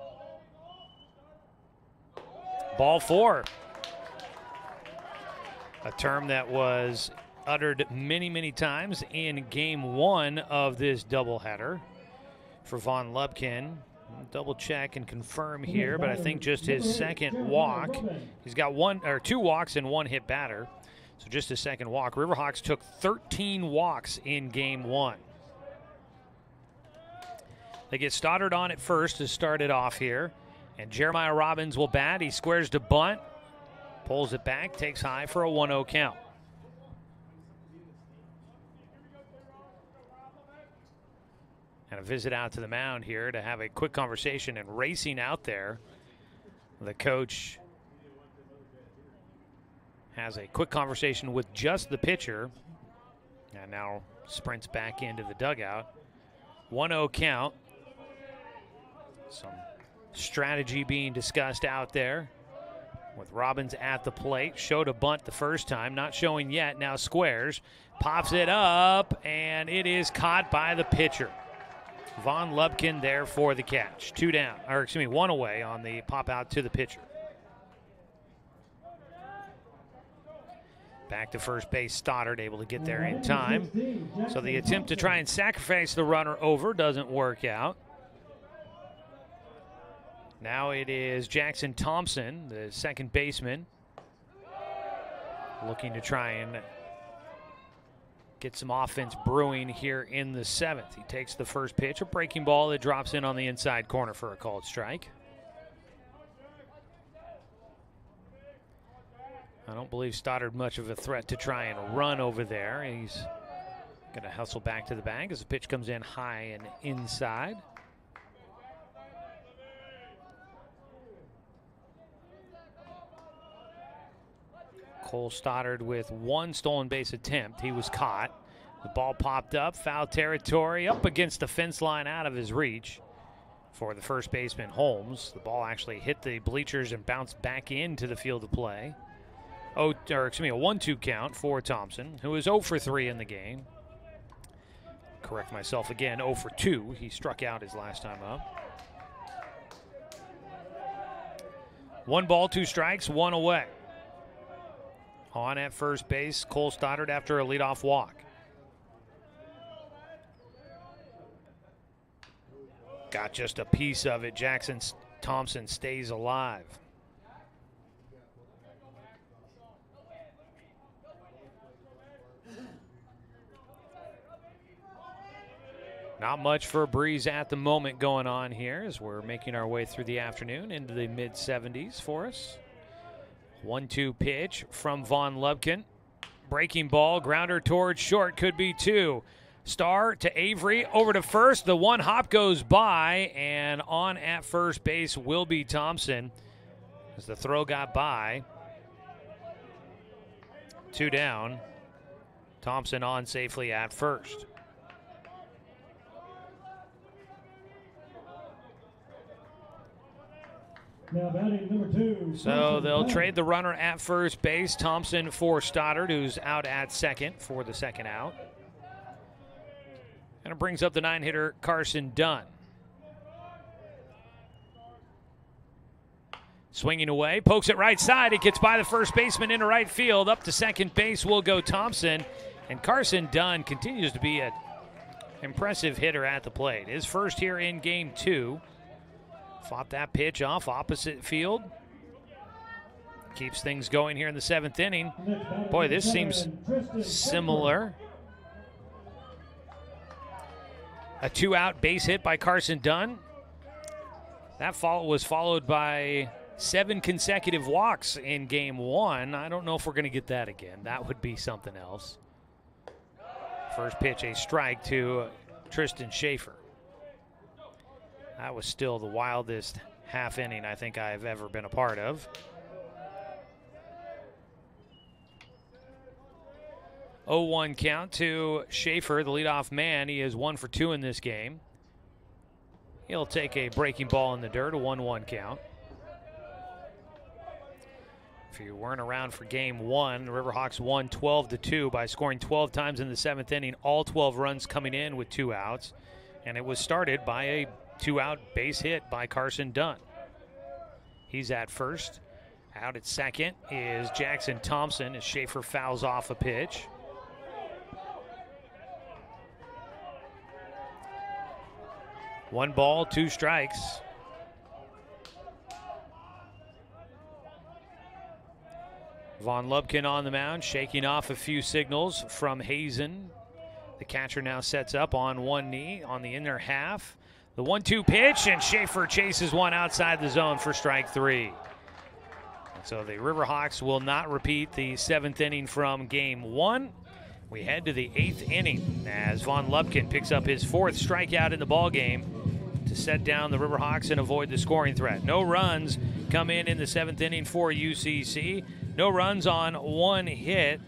S1: Ball 4. A term that was uttered many, many times in game 1 of this doubleheader for Von Lubkin. Double check and confirm here, but I think just his second walk. He's got 2 walks and 1 hit batter, so just his second walk. Riverhawks took 13 walks in game 1. They get Stoddard on at first to start it off here. And Jeremiah Robbins will bat. He squares to bunt, pulls it back, takes high for a 1-0 count. And a visit out to the mound here to have a quick conversation, and racing out there. The coach has a quick conversation with just the pitcher and now sprints back into the dugout. 1-0 count. Some strategy being discussed out there with Robbins at the plate. Showed a bunt the first time, not showing yet. Now squares, pops it up, and it is caught by the pitcher. Von Lubkin there for the catch. 1 away on the pop out to the pitcher. Back to first base, Stoddard able to get there in time. So the attempt to try and sacrifice the runner over doesn't work out. Now it is Jackson Thompson, the second baseman, looking to try and get some offense brewing here in the 7th. He takes the first pitch, a breaking ball that drops in on the inside corner for a called strike. I don't believe Stoddard much of a threat to try and run over there. He's going to hustle back to the bag as the pitch comes in high and inside. Cole Stoddard with one stolen base attempt. He was caught. The ball popped up, foul territory, up against the fence line, out of his reach for the first baseman, Holmes. The ball actually hit the bleachers and bounced back into the field of play. A 1-2 count for Thompson, who is 0 for 3 in the game. Correct myself again, 0 for 2. He struck out his last time up. 1 ball, 2 strikes, 1 away. On at first base, Cole Stoddard after a leadoff walk. Got just a piece of it. Jackson Thompson stays alive. Not much for a breeze at the moment going on here as we're making our way through the afternoon into the mid-70s for us. 1-2 pitch from Von Lubkin. Breaking ball, grounder towards short, could be 2. Star to Avery, over to first. The one hop goes by, and on at first base will be Thompson as the throw got by. 2 down. Thompson on safely at first.
S2: Now batting number 2.
S1: So they'll trade the runner at first base. Thompson for Stoddard, who's out at second for the second out. And it brings up the 9-hitter Carson Dunn. Swinging away, pokes it right side. It gets by the first baseman into right field. Up to second base will go Thompson. And Carson Dunn continues to be an impressive hitter at the plate. His first here in game 2. Fought that pitch off opposite field. Keeps things going here in the 7th inning. Boy, this seems similar. A 2-out base hit by Carson Dunn. That was followed by 7 consecutive walks in game 1. I don't know if we're going to get that again. That would be something else. First pitch, a strike to Tristan Schaefer. That was still the wildest half inning I think I've ever been a part of. 0-1 count to Schaefer, the leadoff man. He is 1 for 2 in this game. He'll take a breaking ball in the dirt, a 1-1 count. If you weren't around for game 1, the Riverhawks won 12-2 by scoring 12 times in the 7th inning, all 12 runs coming in with 2 outs. And it was started by a 2-out base hit by Carson Dunn. He's at first. Out at second is Jackson Thompson as Schaefer fouls off a pitch. One ball, 2 strikes. Von Lubkin on the mound, shaking off a few signals from Hazen. The catcher now sets up on one knee on the inner half. The 1-2 pitch, and Schaefer chases one outside the zone for strike 3. So the Riverhawks will not repeat the 7th inning from game 1. We head to the 8th inning as Von Lubkin picks up his 4th strikeout in the ballgame to set down the Riverhawks and avoid the scoring threat. No runs come in the 7th inning for UCC. No runs on 1 hit,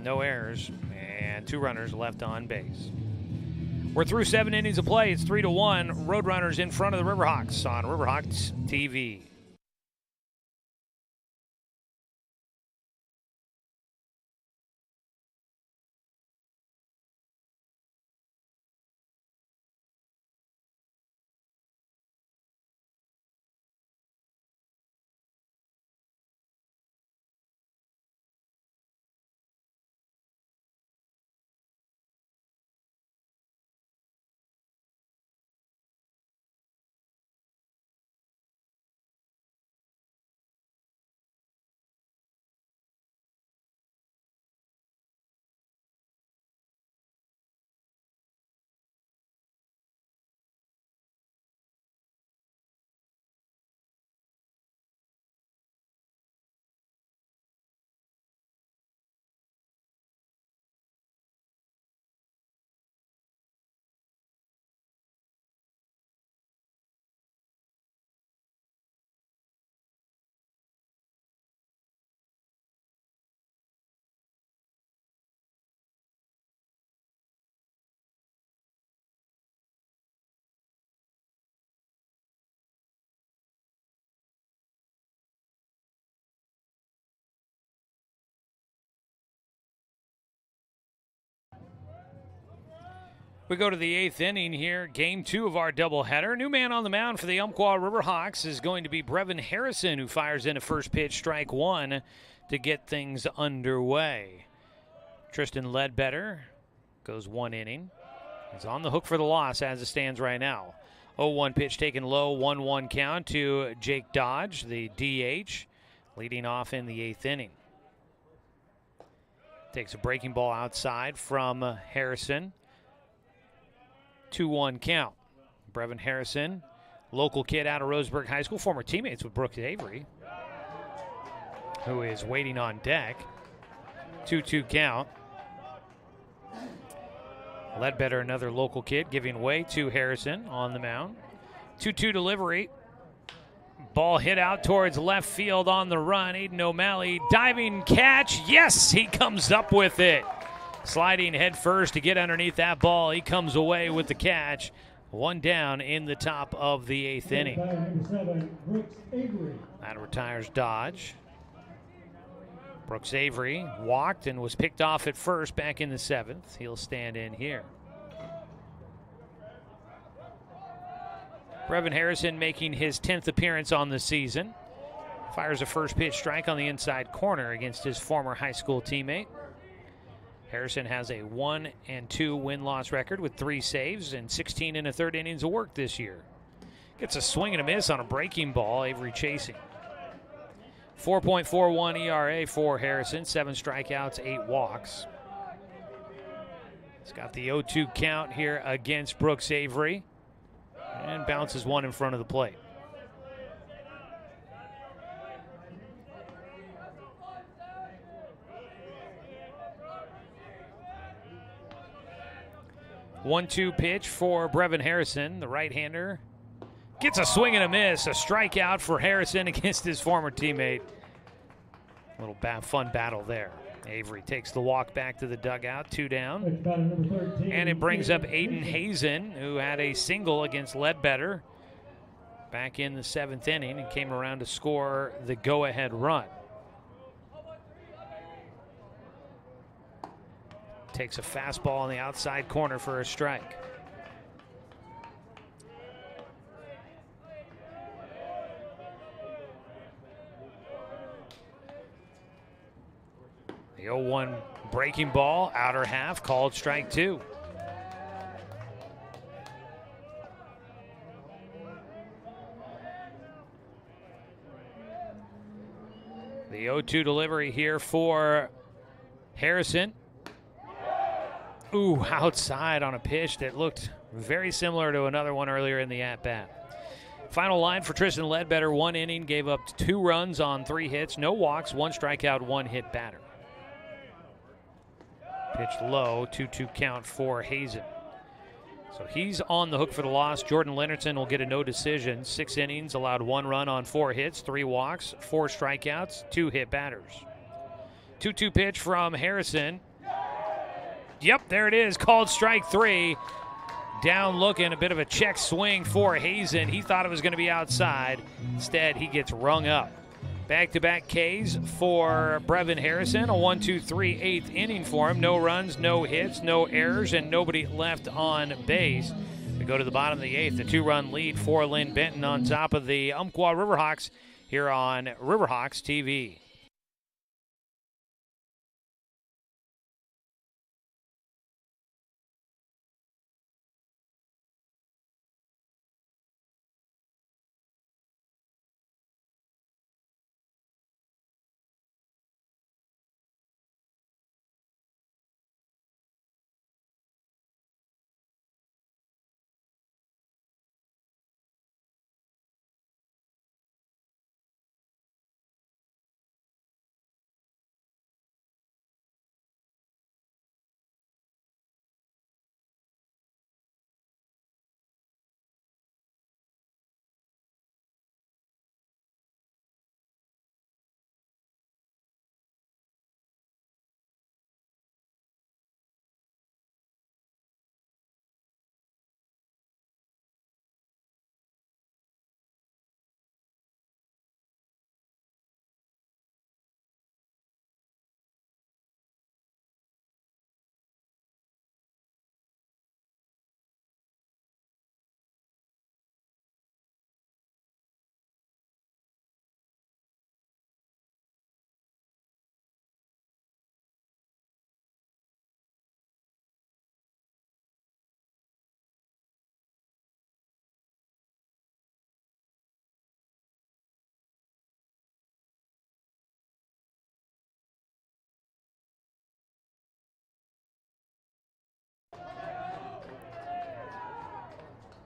S1: no errors, and 2 runners left on base. We're through 7 innings of play. It's 3-1. Roadrunners in front of the Riverhawks on Riverhawks TV. We go to the 8th inning here, game 2 of our doubleheader. New man on the mound for the Umpqua Riverhawks is going to be Brevin Harrison, who fires in a first pitch, strike one, to get things underway. Tristan Ledbetter goes 1 inning. He's on the hook for the loss as it stands right now. 0-1 pitch taken low, 1-1 count to Jake Dodge, the DH, leading off in the 8th inning. Takes a breaking ball outside from Harrison. 2-1 count. Brevin Harrison, local kid out of Roseburg High School, former teammates with Brooks Avery, who is waiting on deck. 2-2 count. Ledbetter, another local kid, giving way to Harrison on the mound. 2-2 delivery. Ball hit out towards left field on the run. Aiden O'Malley, diving catch. Yes, he comes up with it. Sliding head first to get underneath that ball. He comes away with the catch. 1 down in the top of the 8th inning. That retires Dodge. Brooks Avery walked and was picked off at first back in the 7th. He'll stand in here. Brevin Harrison making his 10th appearance on the season. Fires a first pitch strike on the inside corner against his former high school teammate. Harrison has a 1-2 win-loss record with 3 saves and 16 1/3 innings of work this year. Gets a swing and a miss on a breaking ball. Avery chasing. 4.41 ERA for Harrison. 7 strikeouts, 8 walks. He's got the 0-2 count here against Brooks Avery and bounces one in front of the plate. One-two pitch for Brevin Harrison, the right-hander. Gets a swing and a miss, a strikeout for Harrison against his former teammate. A little fun battle there. Avery takes the walk back to the dugout, 2 down. And it brings up Aiden Hazen, who had a single against Ledbetter back in the 7th inning and came around to score the go-ahead run. Takes a fastball on the outside corner for a strike. The 0-1 breaking ball, outer half, called strike 2. The 0-2 delivery here for Harrison. Ooh, outside on a pitch that looked very similar to another one earlier in the at-bat. Final line for Tristan Ledbetter, 1 inning, gave up 2 runs on 3 hits, no walks, 1 strikeout, 1 hit batter. Pitched low, 2-2 count for Hazen. So he's on the hook for the loss. Jordan Linn-Benton will get a no decision. 6 innings, allowed 1 run on 4 hits, 3 walks, 4 strikeouts, 2 hit batters. 2-2 pitch from Harrison. Yep, there it is, called strike 3. Down looking, a bit of a check swing for Hazen. He thought it was going to be outside. Instead, he gets rung up. Back-to-back Ks for Brevin Harrison. A 1-2-3 8th inning for him. No runs, no hits, no errors, and nobody left on base. We go to the bottom of the 8th. A 2-run lead for Linn-Benton on top of the Umpqua Riverhawks here on Riverhawks TV.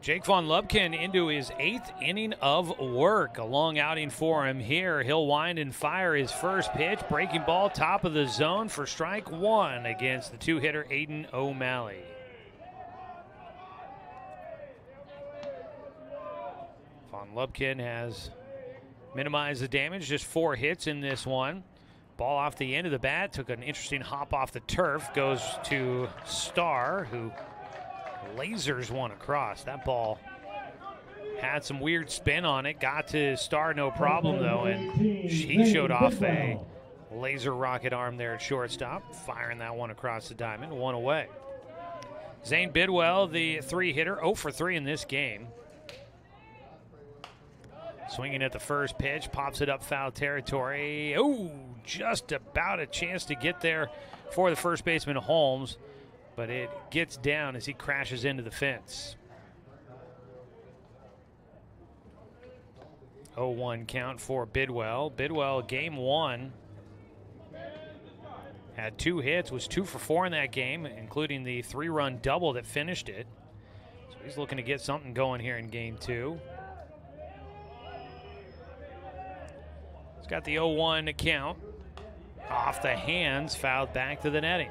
S1: Jake Von Lubkin into his 8th inning of work. A long outing for him here. He'll wind and fire his first pitch. Breaking ball, top of the zone for strike 1 against the 2-hitter Aiden O'Malley. Von Lubkin has minimized the damage, just 4 hits in this one. Ball off the end of the bat, took an interesting hop off the turf, goes to Starr, who lasers one across. That ball had some weird spin on it, got to Starr no problem though, and he showed off a laser rocket arm there at shortstop, firing that one across the diamond, 1 away. Zane Bidwell, the 3-hitter, 0 for 3 in this game. Swinging at the first pitch, pops it up foul territory. Oh, just about a chance to get there for the first baseman Holmes, but it gets down as he crashes into the fence. 0-1 count for Bidwell. Bidwell, game 1, had 2 hits, was 2 for 4 in that game, including the 3-run double that finished it. So he's looking to get something going here in game 2. Got the 0-1 count. Off the hands, fouled back to the netting.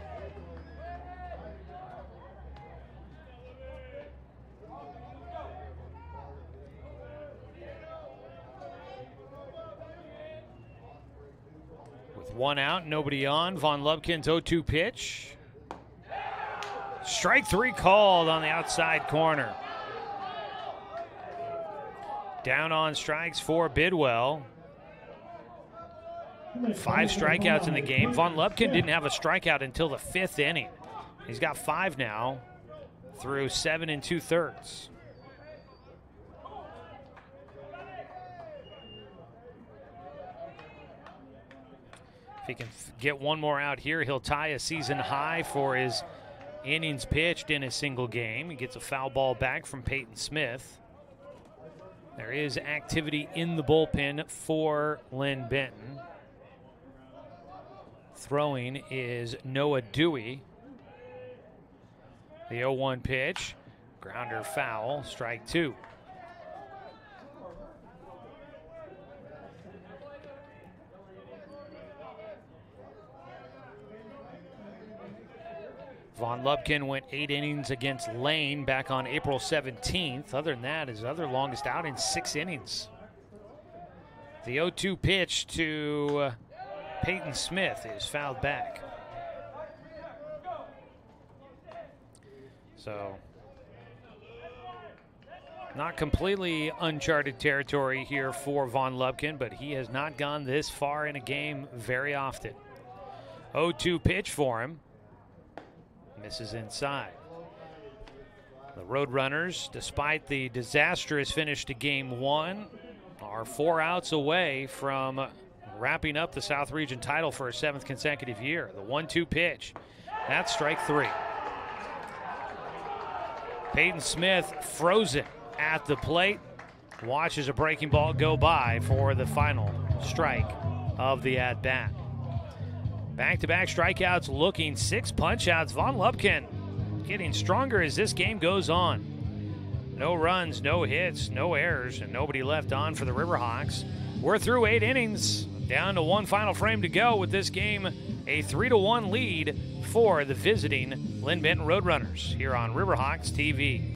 S1: With 1 out, nobody on, Von Lubkin's 0-2 pitch. Strike 3 called on the outside corner. Down on strikes for Bidwell. 5 strikeouts in the game. Von Lubkin didn't have a strikeout until the 5th inning. He's got 5 now through 7 2/3. If he can get 1 more out here, he'll tie a season high for his innings pitched in a single game. He gets a foul ball back from Peyton Smith. There is activity in the bullpen for Linn-Benton. Throwing is Noah Dewey. The 0-1 pitch, grounder foul, strike 2. Von Lubkin went 8 innings against Lane back on April 17th. Other than that, his other longest out in 6 innings. The 0-2 pitch to Peyton Smith is fouled back. So, not completely uncharted territory here for Von Lubkin, but he has not gone this far in a game very often. 0-2 pitch for him. Misses inside. The Roadrunners, despite the disastrous finish to game 1, are 4 outs away from wrapping up the South Region title for a 7th consecutive year. The 1-2 pitch, that's strike 3. Peyton Smith frozen at the plate, watches a breaking ball go by for the final strike of the at-bat. Back-to-back strikeouts looking, 6 punch-outs. Von Lubkin getting stronger as this game goes on. No runs, no hits, no errors, and nobody left on for the Riverhawks. We're through 8 innings, down to 1 final frame to go with this game a 3-1 lead for the visiting Linn-Benton Roadrunners here on Riverhawks TV.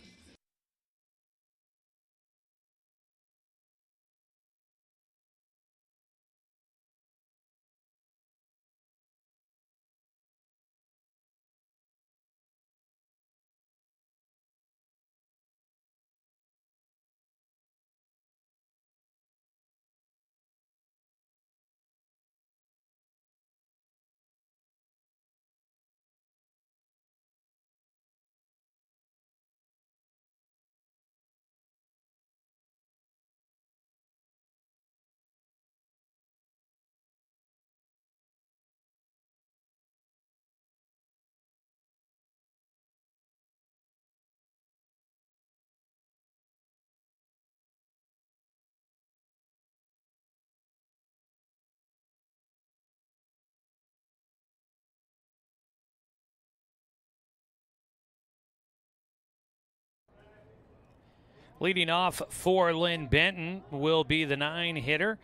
S1: Leading off for Linn-Benton will be the 9-hitter,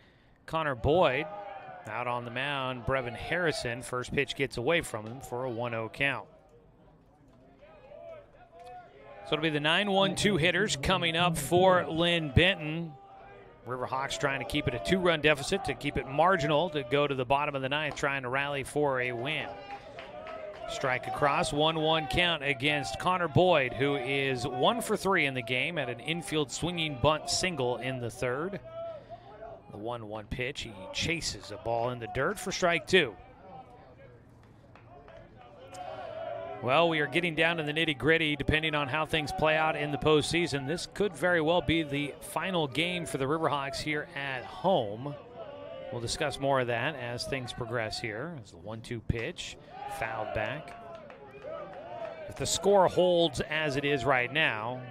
S1: Connor Boyd. Out on the mound, Brevin Harrison. First pitch gets away from him for a 1-0 count. So it'll be the 9-1-2 hitters coming up for Linn-Benton. Riverhawks trying to keep it a 2-run deficit to keep it marginal to go to the bottom of the ninth, trying to rally for a win. Strike across, 1-1 count against Connor Boyd, who is 1 for 3 in the game at an infield swinging bunt single in the third. The 1-1 pitch, he chases a ball in the dirt for strike 2. Well, we are getting down to the nitty-gritty. Depending on how things play out in the postseason, this could very well be the final game for the Riverhawks here at home. We'll discuss more of that as things progress here. As the 1-2 pitch, fouled back. If the score holds as it is right now,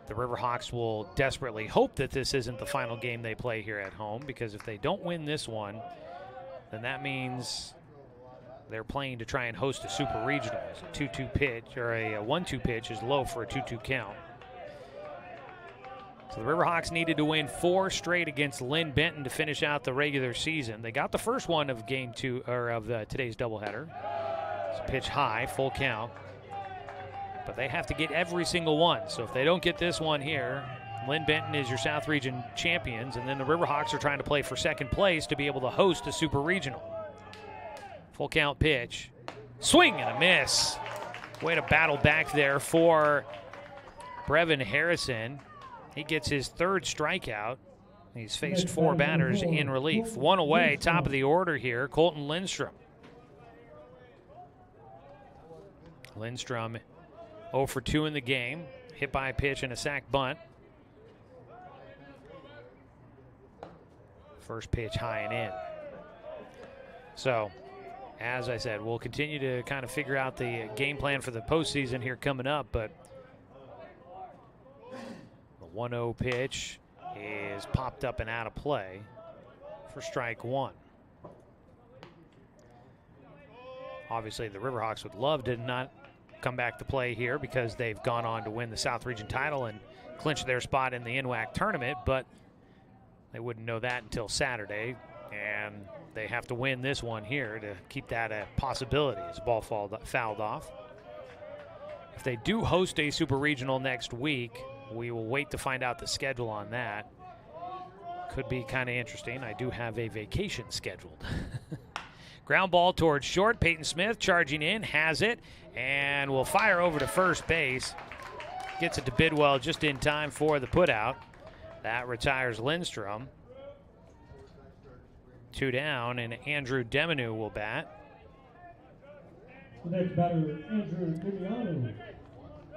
S1: the Riverhawks will desperately hope that this isn't the final game they play here at home, because if they don't win this one, then that means they're playing to try and host a super regional. A 2-2 pitch, or a 1-2 pitch is low for a 2-2 count. So the Riverhawks needed to win 4 straight against Linn-Benton to finish out the regular season. They got the first one of game 2, or of today's doubleheader. It's a pitch high, full count. But they have to get every single one. So if they don't get this one here, Linn-Benton is your South Region champions, and then the Riverhawks are trying to play for second place to be able to host a super regional. Full count pitch. Swing and a miss. Way to battle back there for Brevin Harrison. He gets his 3rd strikeout. He's faced 4 batters in relief. 1 away, top of the order here, Colton Lindstrom. Lindstrom 0 for 2 in the game. Hit by a pitch and a sac bunt. First pitch high and in. So, as I said, we'll continue to kind of figure out the game plan for the postseason here coming up, but the 1-0 pitch is popped up and out of play for strike 1. Obviously, the Riverhawks would love to not come back to play here because they've gone on to win the South Region title and clinch their spot in the NWAC tournament, but they wouldn't know that until Saturday, and they have to win this one here to keep that a possibility as the ball fouled off. If they do host a super regional next week, we will wait to find out the schedule on that. Could be kind of interesting. I do have a vacation scheduled. Ground ball towards short. Peyton Smith charging in, has it, and will fire over to first base. Gets it to Bidwell just in time for the putout. That retires Lindstrom. 2 down, and Andrew Deminu will bat.
S2: The next batter, Andrew Deminu.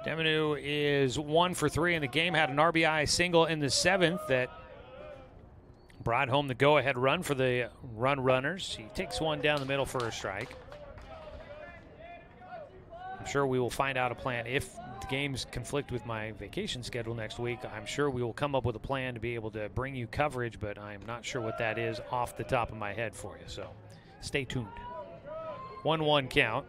S1: Deminu is 1 for 3 in the game. Had an RBI single in the 7th that brought home the go-ahead run for the runners. He takes one down the middle for a strike. I'm sure we will find out a plan. If the games conflict with my vacation schedule next week, I'm sure we will come up with a plan to be able to bring you coverage, but I'm not sure what that is off the top of my head for you, so stay tuned. 1-1 count.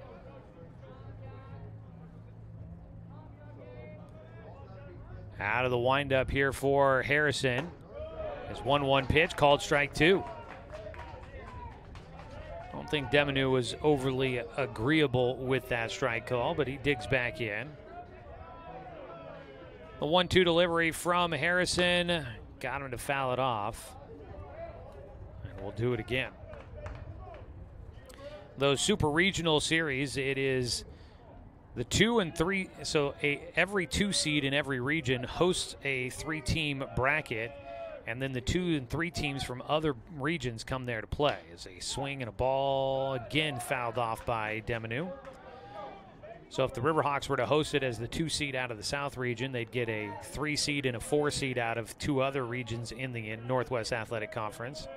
S1: Out of the windup here for Harrison. His 1-1 pitch called strike 2. I don't think Deminu was overly agreeable with that strike call, but he digs back in. The 1-2 delivery from Harrison got him to foul it off. And we'll do it again. Those super regional series, it is the 2 and 3, so every 2 seed in every region hosts a 3-team bracket, and then the 2 and 3 teams from other regions come there to play. As a swing and a ball, again fouled off by Deminu. So if the Riverhawks were to host it as the 2 seed out of the South region, they'd get a 3 seed and a 4 seed out of 2 other regions in the Northwest Athletic Conference.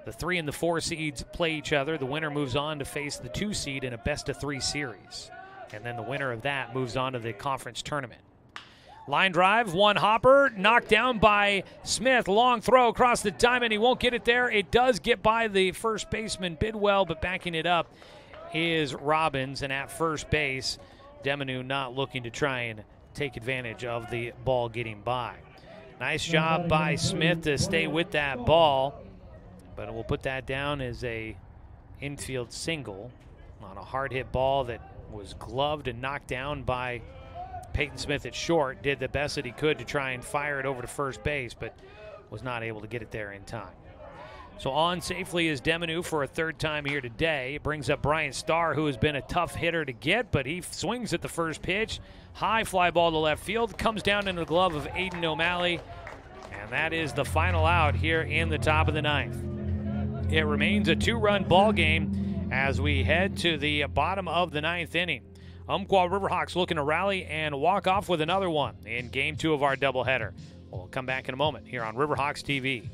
S1: The 3 and the 4 seeds play each other. The winner moves on to face the 2 seed in a best-of-3 series. And then the winner of that moves on to the conference tournament. Line drive, 1 hopper, knocked down by Smith. Long throw across the diamond. He won't get it there. It does get by the first baseman, Bidwell, but backing it up is Robbins. And at first base, Deminu not looking to try and take advantage of the ball getting by. Nice job by Smith to stay with that ball, but we'll put that down as a infield single on a hard hit ball that was gloved and knocked down by Peyton Smith at short. Did the best that he could to try and fire it over to first base, but was not able to get it there in time. So on safely is Demonu for a third time here today. It brings up Brian Starr, who has been a tough hitter to get, but he swings at the first pitch. High fly ball to left field, comes down into the glove of Aiden O'Malley, and that is the final out here in the top of the ninth. It remains a 2-run ball game as we head to the bottom of the ninth inning. Umpqua Riverhawks looking to rally and walk off with another one in Game 2 of our doubleheader. We'll come back in a moment here on Riverhawks TV.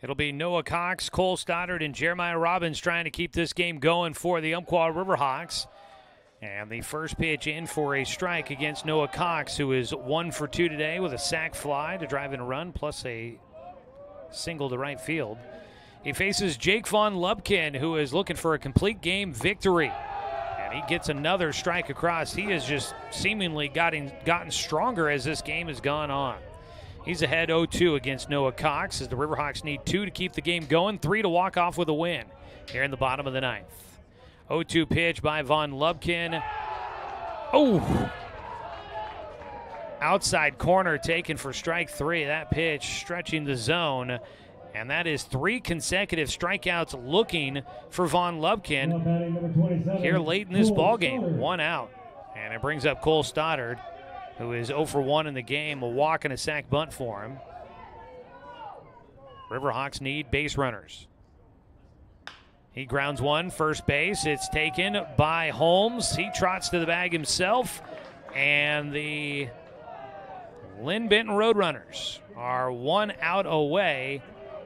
S1: It'll be Noah Cox, Cole Stoddard, and Jeremiah Robbins trying to keep this game going for the Umpqua Riverhawks. And the first pitch in for a strike against Noah Cox, who is 1 for 2 today with a sac fly to drive in a run, plus a single to right field. He faces Jake Von Lubkin, who is looking for a complete game victory. And he gets another strike across. He has just seemingly gotten stronger as this game has gone on. He's ahead 0-2 against Noah Cox as the Riverhawks need 2 to keep the game going, 3 to walk off with a win here in the bottom of the ninth. 0-2 pitch by Von Lubkin. Oh! Outside corner taken for strike 3. That pitch stretching the zone. And that is 3 consecutive strikeouts looking for Von Lubkin here late in this ballgame. 1 out. And it brings up Cole Stoddard, who is 0 for 1 in the game, a walk and a sac bunt for him. Riverhawks need base runners. He grounds one, first base. It's taken by Holmes. He trots to the bag himself, and the Linn-Benton Roadrunners are 1 out away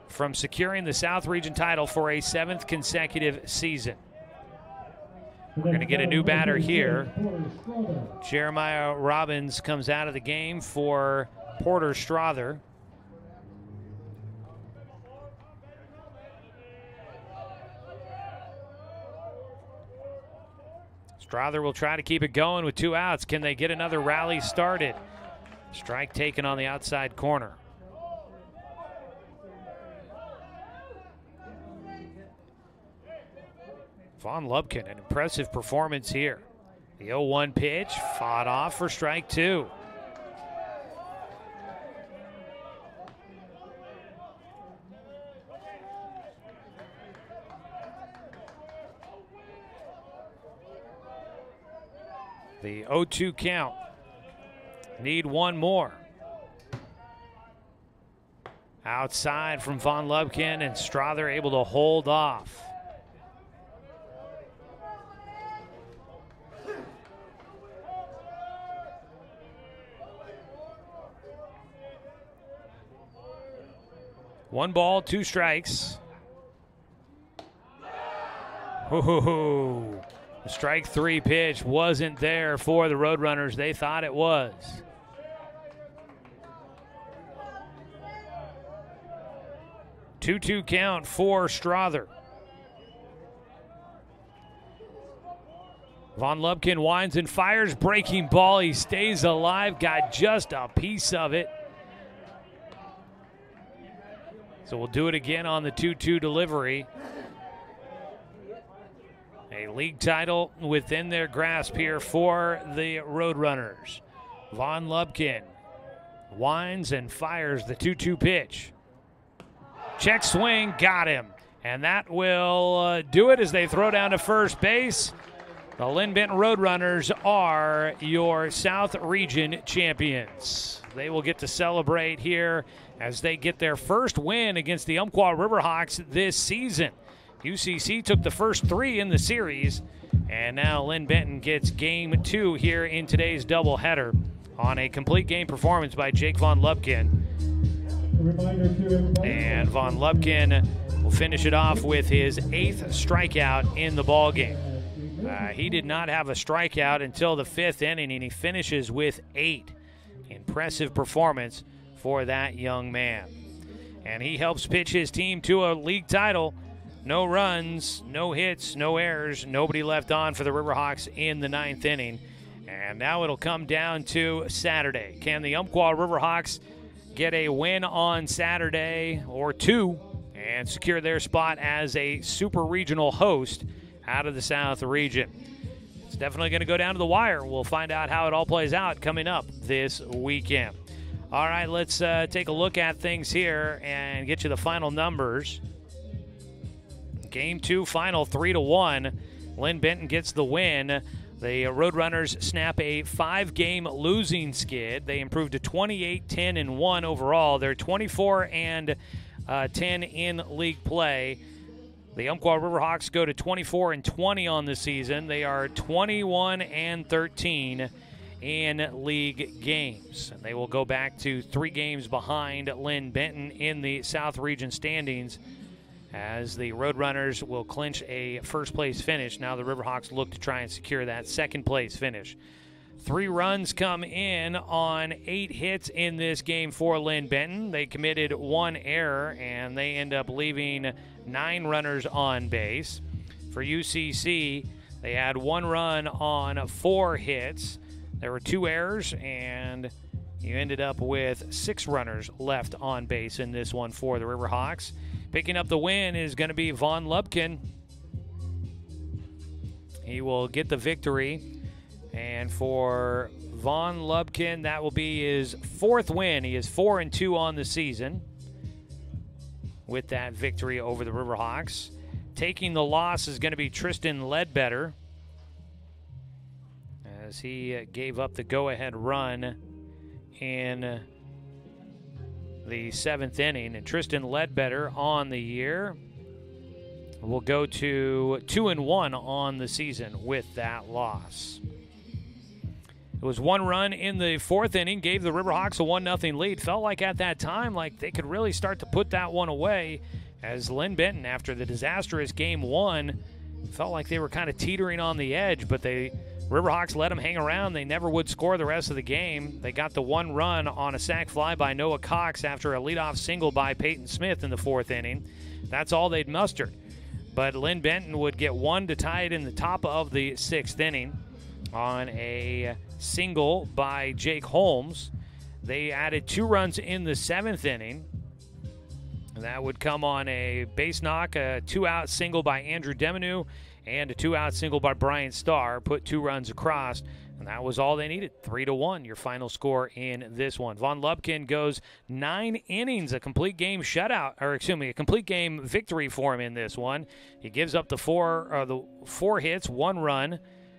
S1: from securing the South Region title for a 7th consecutive season. We're going to get a new batter here. Jeremiah Robbins comes out of the game for Porter Strother. Strother will try to keep it going with 2 outs. Can they get another rally started? Strike taken on the outside corner. Von Lubkin, an impressive performance here. The 0-1 pitch, fought off for strike 2. The 0-2 count. Need 1 more. Outside from Von Lubkin, and Strother able to hold off. One ball, 2 strikes. Ooh, the strike 3 pitch wasn't there for the Roadrunners. They thought it was. 2-2 count for Strother. Von Lubkin winds and fires, breaking ball. He stays alive, got just a piece of it. So we'll do it again on the 2-2 delivery. A league title within their grasp here for the Roadrunners. Von Lubkin winds and fires the 2-2 pitch. Check swing, got him. And that will do it as they throw down to first base. The Linn-Benton Roadrunners are your South Region champions. They will get to celebrate here as they get their first win against the Umpqua Riverhawks this season. UCC took the first 3 in the series, and now Linn-Benton gets game 2 here in today's doubleheader on a complete game performance by Jake Von Lubkin. And Von Lubkin will finish it off with his 8th strikeout in the ballgame. He did not have a strikeout until the 5th inning, and he finishes with 8. Impressive performance for that young man. And he helps pitch his team to a league title. No runs, no hits, no errors, nobody left on for the Riverhawks in the 9th inning. And now it'll come down to Saturday. Can the Umpqua Riverhawks get a win on Saturday or 2 and secure their spot as a super regional host out of the South Region? It's definitely going to go down to the wire. We'll find out how it all plays out coming up this weekend. All right, let's take a look at things here and get you the final numbers. Game 2 final 3-1. Linn-Benton gets the win. The Roadrunners snap a 5-game losing skid. They improved to 28-10-1 overall. They're 24-10 in league play. The Umpqua Riverhawks go to 24-20 on the season. They are 21-13 in league games. And they will go back to 3 games behind Linn-Benton in the South Region standings as the Roadrunners will clinch a first-place finish. Now the Riverhawks look to try and secure that second-place finish. 3 runs come in on 8 hits in this game for Linn-Benton. They committed 1 error, and they end up leaving 9 runners on base. For UCC, they had 1 run on 4 hits. There were 2 errors, and you ended up with 6 runners left on base in this one for the Riverhawks. Picking up the win is going to be Von Lubkin. He will get the victory. And for Von Lubkin, that will be his 4th win. He is 4-2 on the season with that victory over the Riverhawks. Taking the loss is going to be Tristan Ledbetter, as he gave up the go-ahead run in the 7th inning. And Tristan Ledbetter on the year will go to 2-1 on the season with that loss. It was 1 run in the 4th inning, gave the Riverhawks a 1-0 lead. Felt like at that time like they could really start to put that one away, as Linn-Benton, after the disastrous game 1, felt like they were kind of teetering on the edge, but Riverhawks let them hang around. They never would score the rest of the game. They got the 1 run on a sac fly by Noah Cox after a leadoff single by Peyton Smith in the 4th inning. That's all they'd mustered. But Linn-Benton would get 1 to tie it in the top of the 6th inning on a single by Jake Holmes. They added 2 runs in the 7th inning. That would come on a base knock, a 2-out single by Andrew Deminu, and a 2-out single by Brian Starr, put 2 runs across, and that was all they needed. 3-1, your final score in this one. Von Lubkin goes 9 innings, a complete game a complete game victory for him in this one. He gives up the 4 hits, 1 run.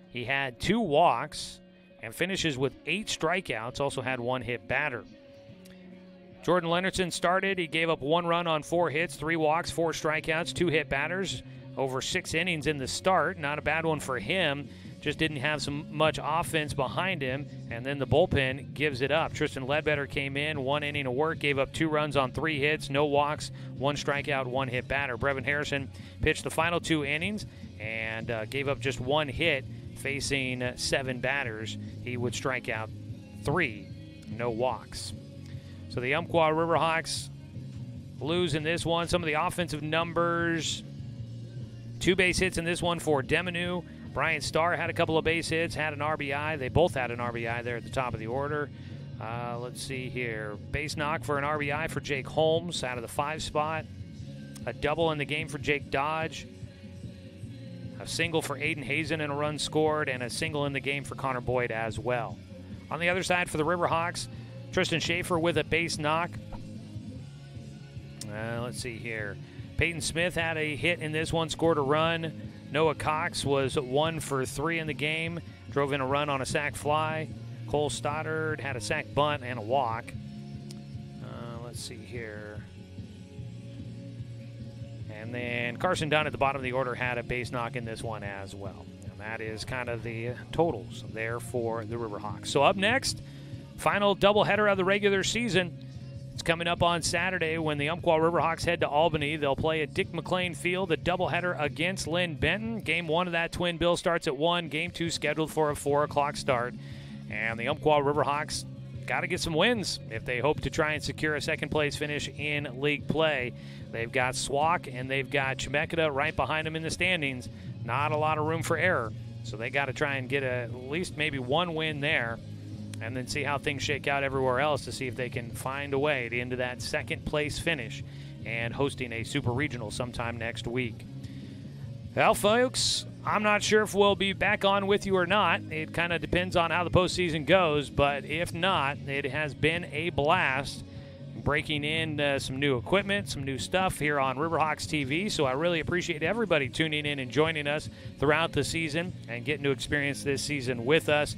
S1: He had 2 walks and finishes with 8 strikeouts, also had 1 hit batter. Jordan Leonardson started. He gave up 1 run on 4 hits, 3 walks, 4 strikeouts, 2 hit batters over 6 innings in the start. Not a bad one for him. Just didn't have much offense behind him, and then the bullpen gives it up. Tristan Ledbetter came in, 1 inning of work, gave up 2 runs on 3 hits, no walks, 1 strikeout, 1 hit batter. Brevin Harrison pitched the final 2 innings and gave up just 1 hit, facing 7 batters. He would strike out 3, no walks. So the Umpqua Riverhawks Blues in this one. Some of the offensive numbers. 2 base hits in this one for Demonu. Brian Starr had a couple of base hits, had an RBI. They both had an RBI there at the top of the order. Let's see here. Base knock for an RBI for Jake Holmes out of the 5 spot. A double in the game for Jake Dodge. A single for Aiden Hazen and a run scored, and a single in the game for Connor Boyd as well. On the other side for the Riverhawks, Tristan Schaefer with a base knock. Let's see here. Peyton Smith had a hit in this one, scored a run. Noah Cox was 1 for 3 in the game, drove in a run on a sac fly. Cole Stoddard had a sac bunt and a walk. Let's see here. And then Carson Dunn at the bottom of the order had a base knock in this one as well. And that is kind of the totals there for the Riverhawks. So up next, final doubleheader of the regular season. It's coming up on Saturday when the Umpqua Riverhawks head to Albany. They'll play at Dick McLean Field, a doubleheader against Linn-Benton. Game 1 of that twin bill starts at 1. Game 2 scheduled for a 4 o'clock start. And the Umpqua Riverhawks got to get some wins if they hope to try and secure a second-place finish in league play. They've got SWAC and they've got Chemeketa right behind them in the standings. Not a lot of room for error. So they got to try and get at least maybe one win there, and then see how things shake out everywhere else to see if they can find a way to into that second-place finish and hosting a super regional sometime next week. Well, folks, I'm not sure if we'll be back on with you or not. It kind of depends on how the postseason goes, but if not, it has been a blast breaking in some new equipment, some new stuff here on Riverhawks TV. So I really appreciate everybody tuning in and joining us throughout the season and getting to experience this season with us.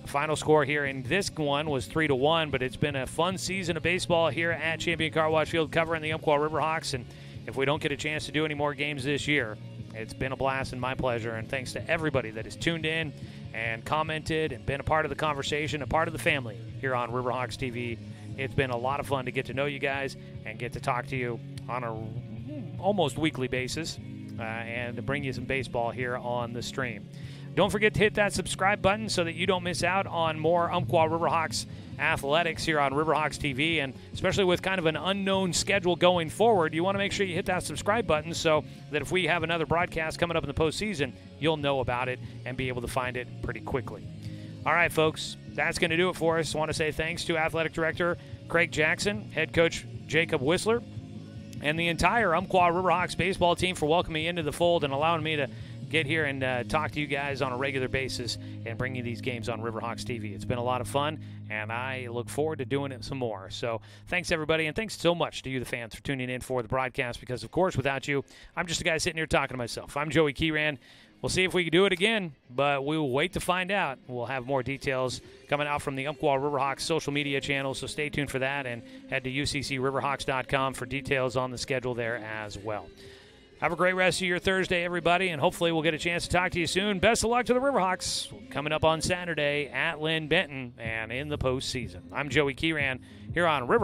S1: Final score here in this one was 3-1, but it's been a fun season of baseball here at Champion Car Wash Field covering the Umpqua Riverhawks. And if we don't get a chance to do any more games this year, it's been a blast and my pleasure. And thanks to everybody that has tuned in and commented and been a part of the conversation, a part of the family here on Riverhawks TV. It's been a lot of fun to get to know you guys and get to talk to you on a almost weekly basis and to bring you some baseball here on the stream. Don't forget to hit that subscribe button so that you don't miss out on more Umpqua Riverhawks athletics here on Riverhawks TV, and especially with kind of an unknown schedule going forward, you want to make sure you hit that subscribe button so that if we have another broadcast coming up in the postseason, you'll know about it and be able to find it pretty quickly. All right, folks, that's going to do it for us. I want to say thanks to Athletic Director Craig Jackson, Head Coach Jacob Whistler, and the entire Umpqua Riverhawks baseball team for welcoming me into the fold and allowing me to get here and talk to you guys on a regular basis and bring you these games on Riverhawks TV. It's been a lot of fun, and I look forward to doing it some more. So thanks, everybody, and thanks so much to you, the fans, for tuning in for the broadcast because, of course, without you, I'm just a guy sitting here talking to myself. I'm Joey Keyran. We'll see if we can do it again, but we will wait to find out. We'll have more details coming out from the Umpqua Riverhawks social media channel, so stay tuned for that, and head to uccriverhawks.com for details on the schedule there as well. Have a great rest of your Thursday, everybody, and hopefully we'll get a chance to talk to you soon. Best of luck to the Riverhawks coming up on Saturday at Linn-Benton and in the postseason. I'm Joey Keyran here on Riverhawks.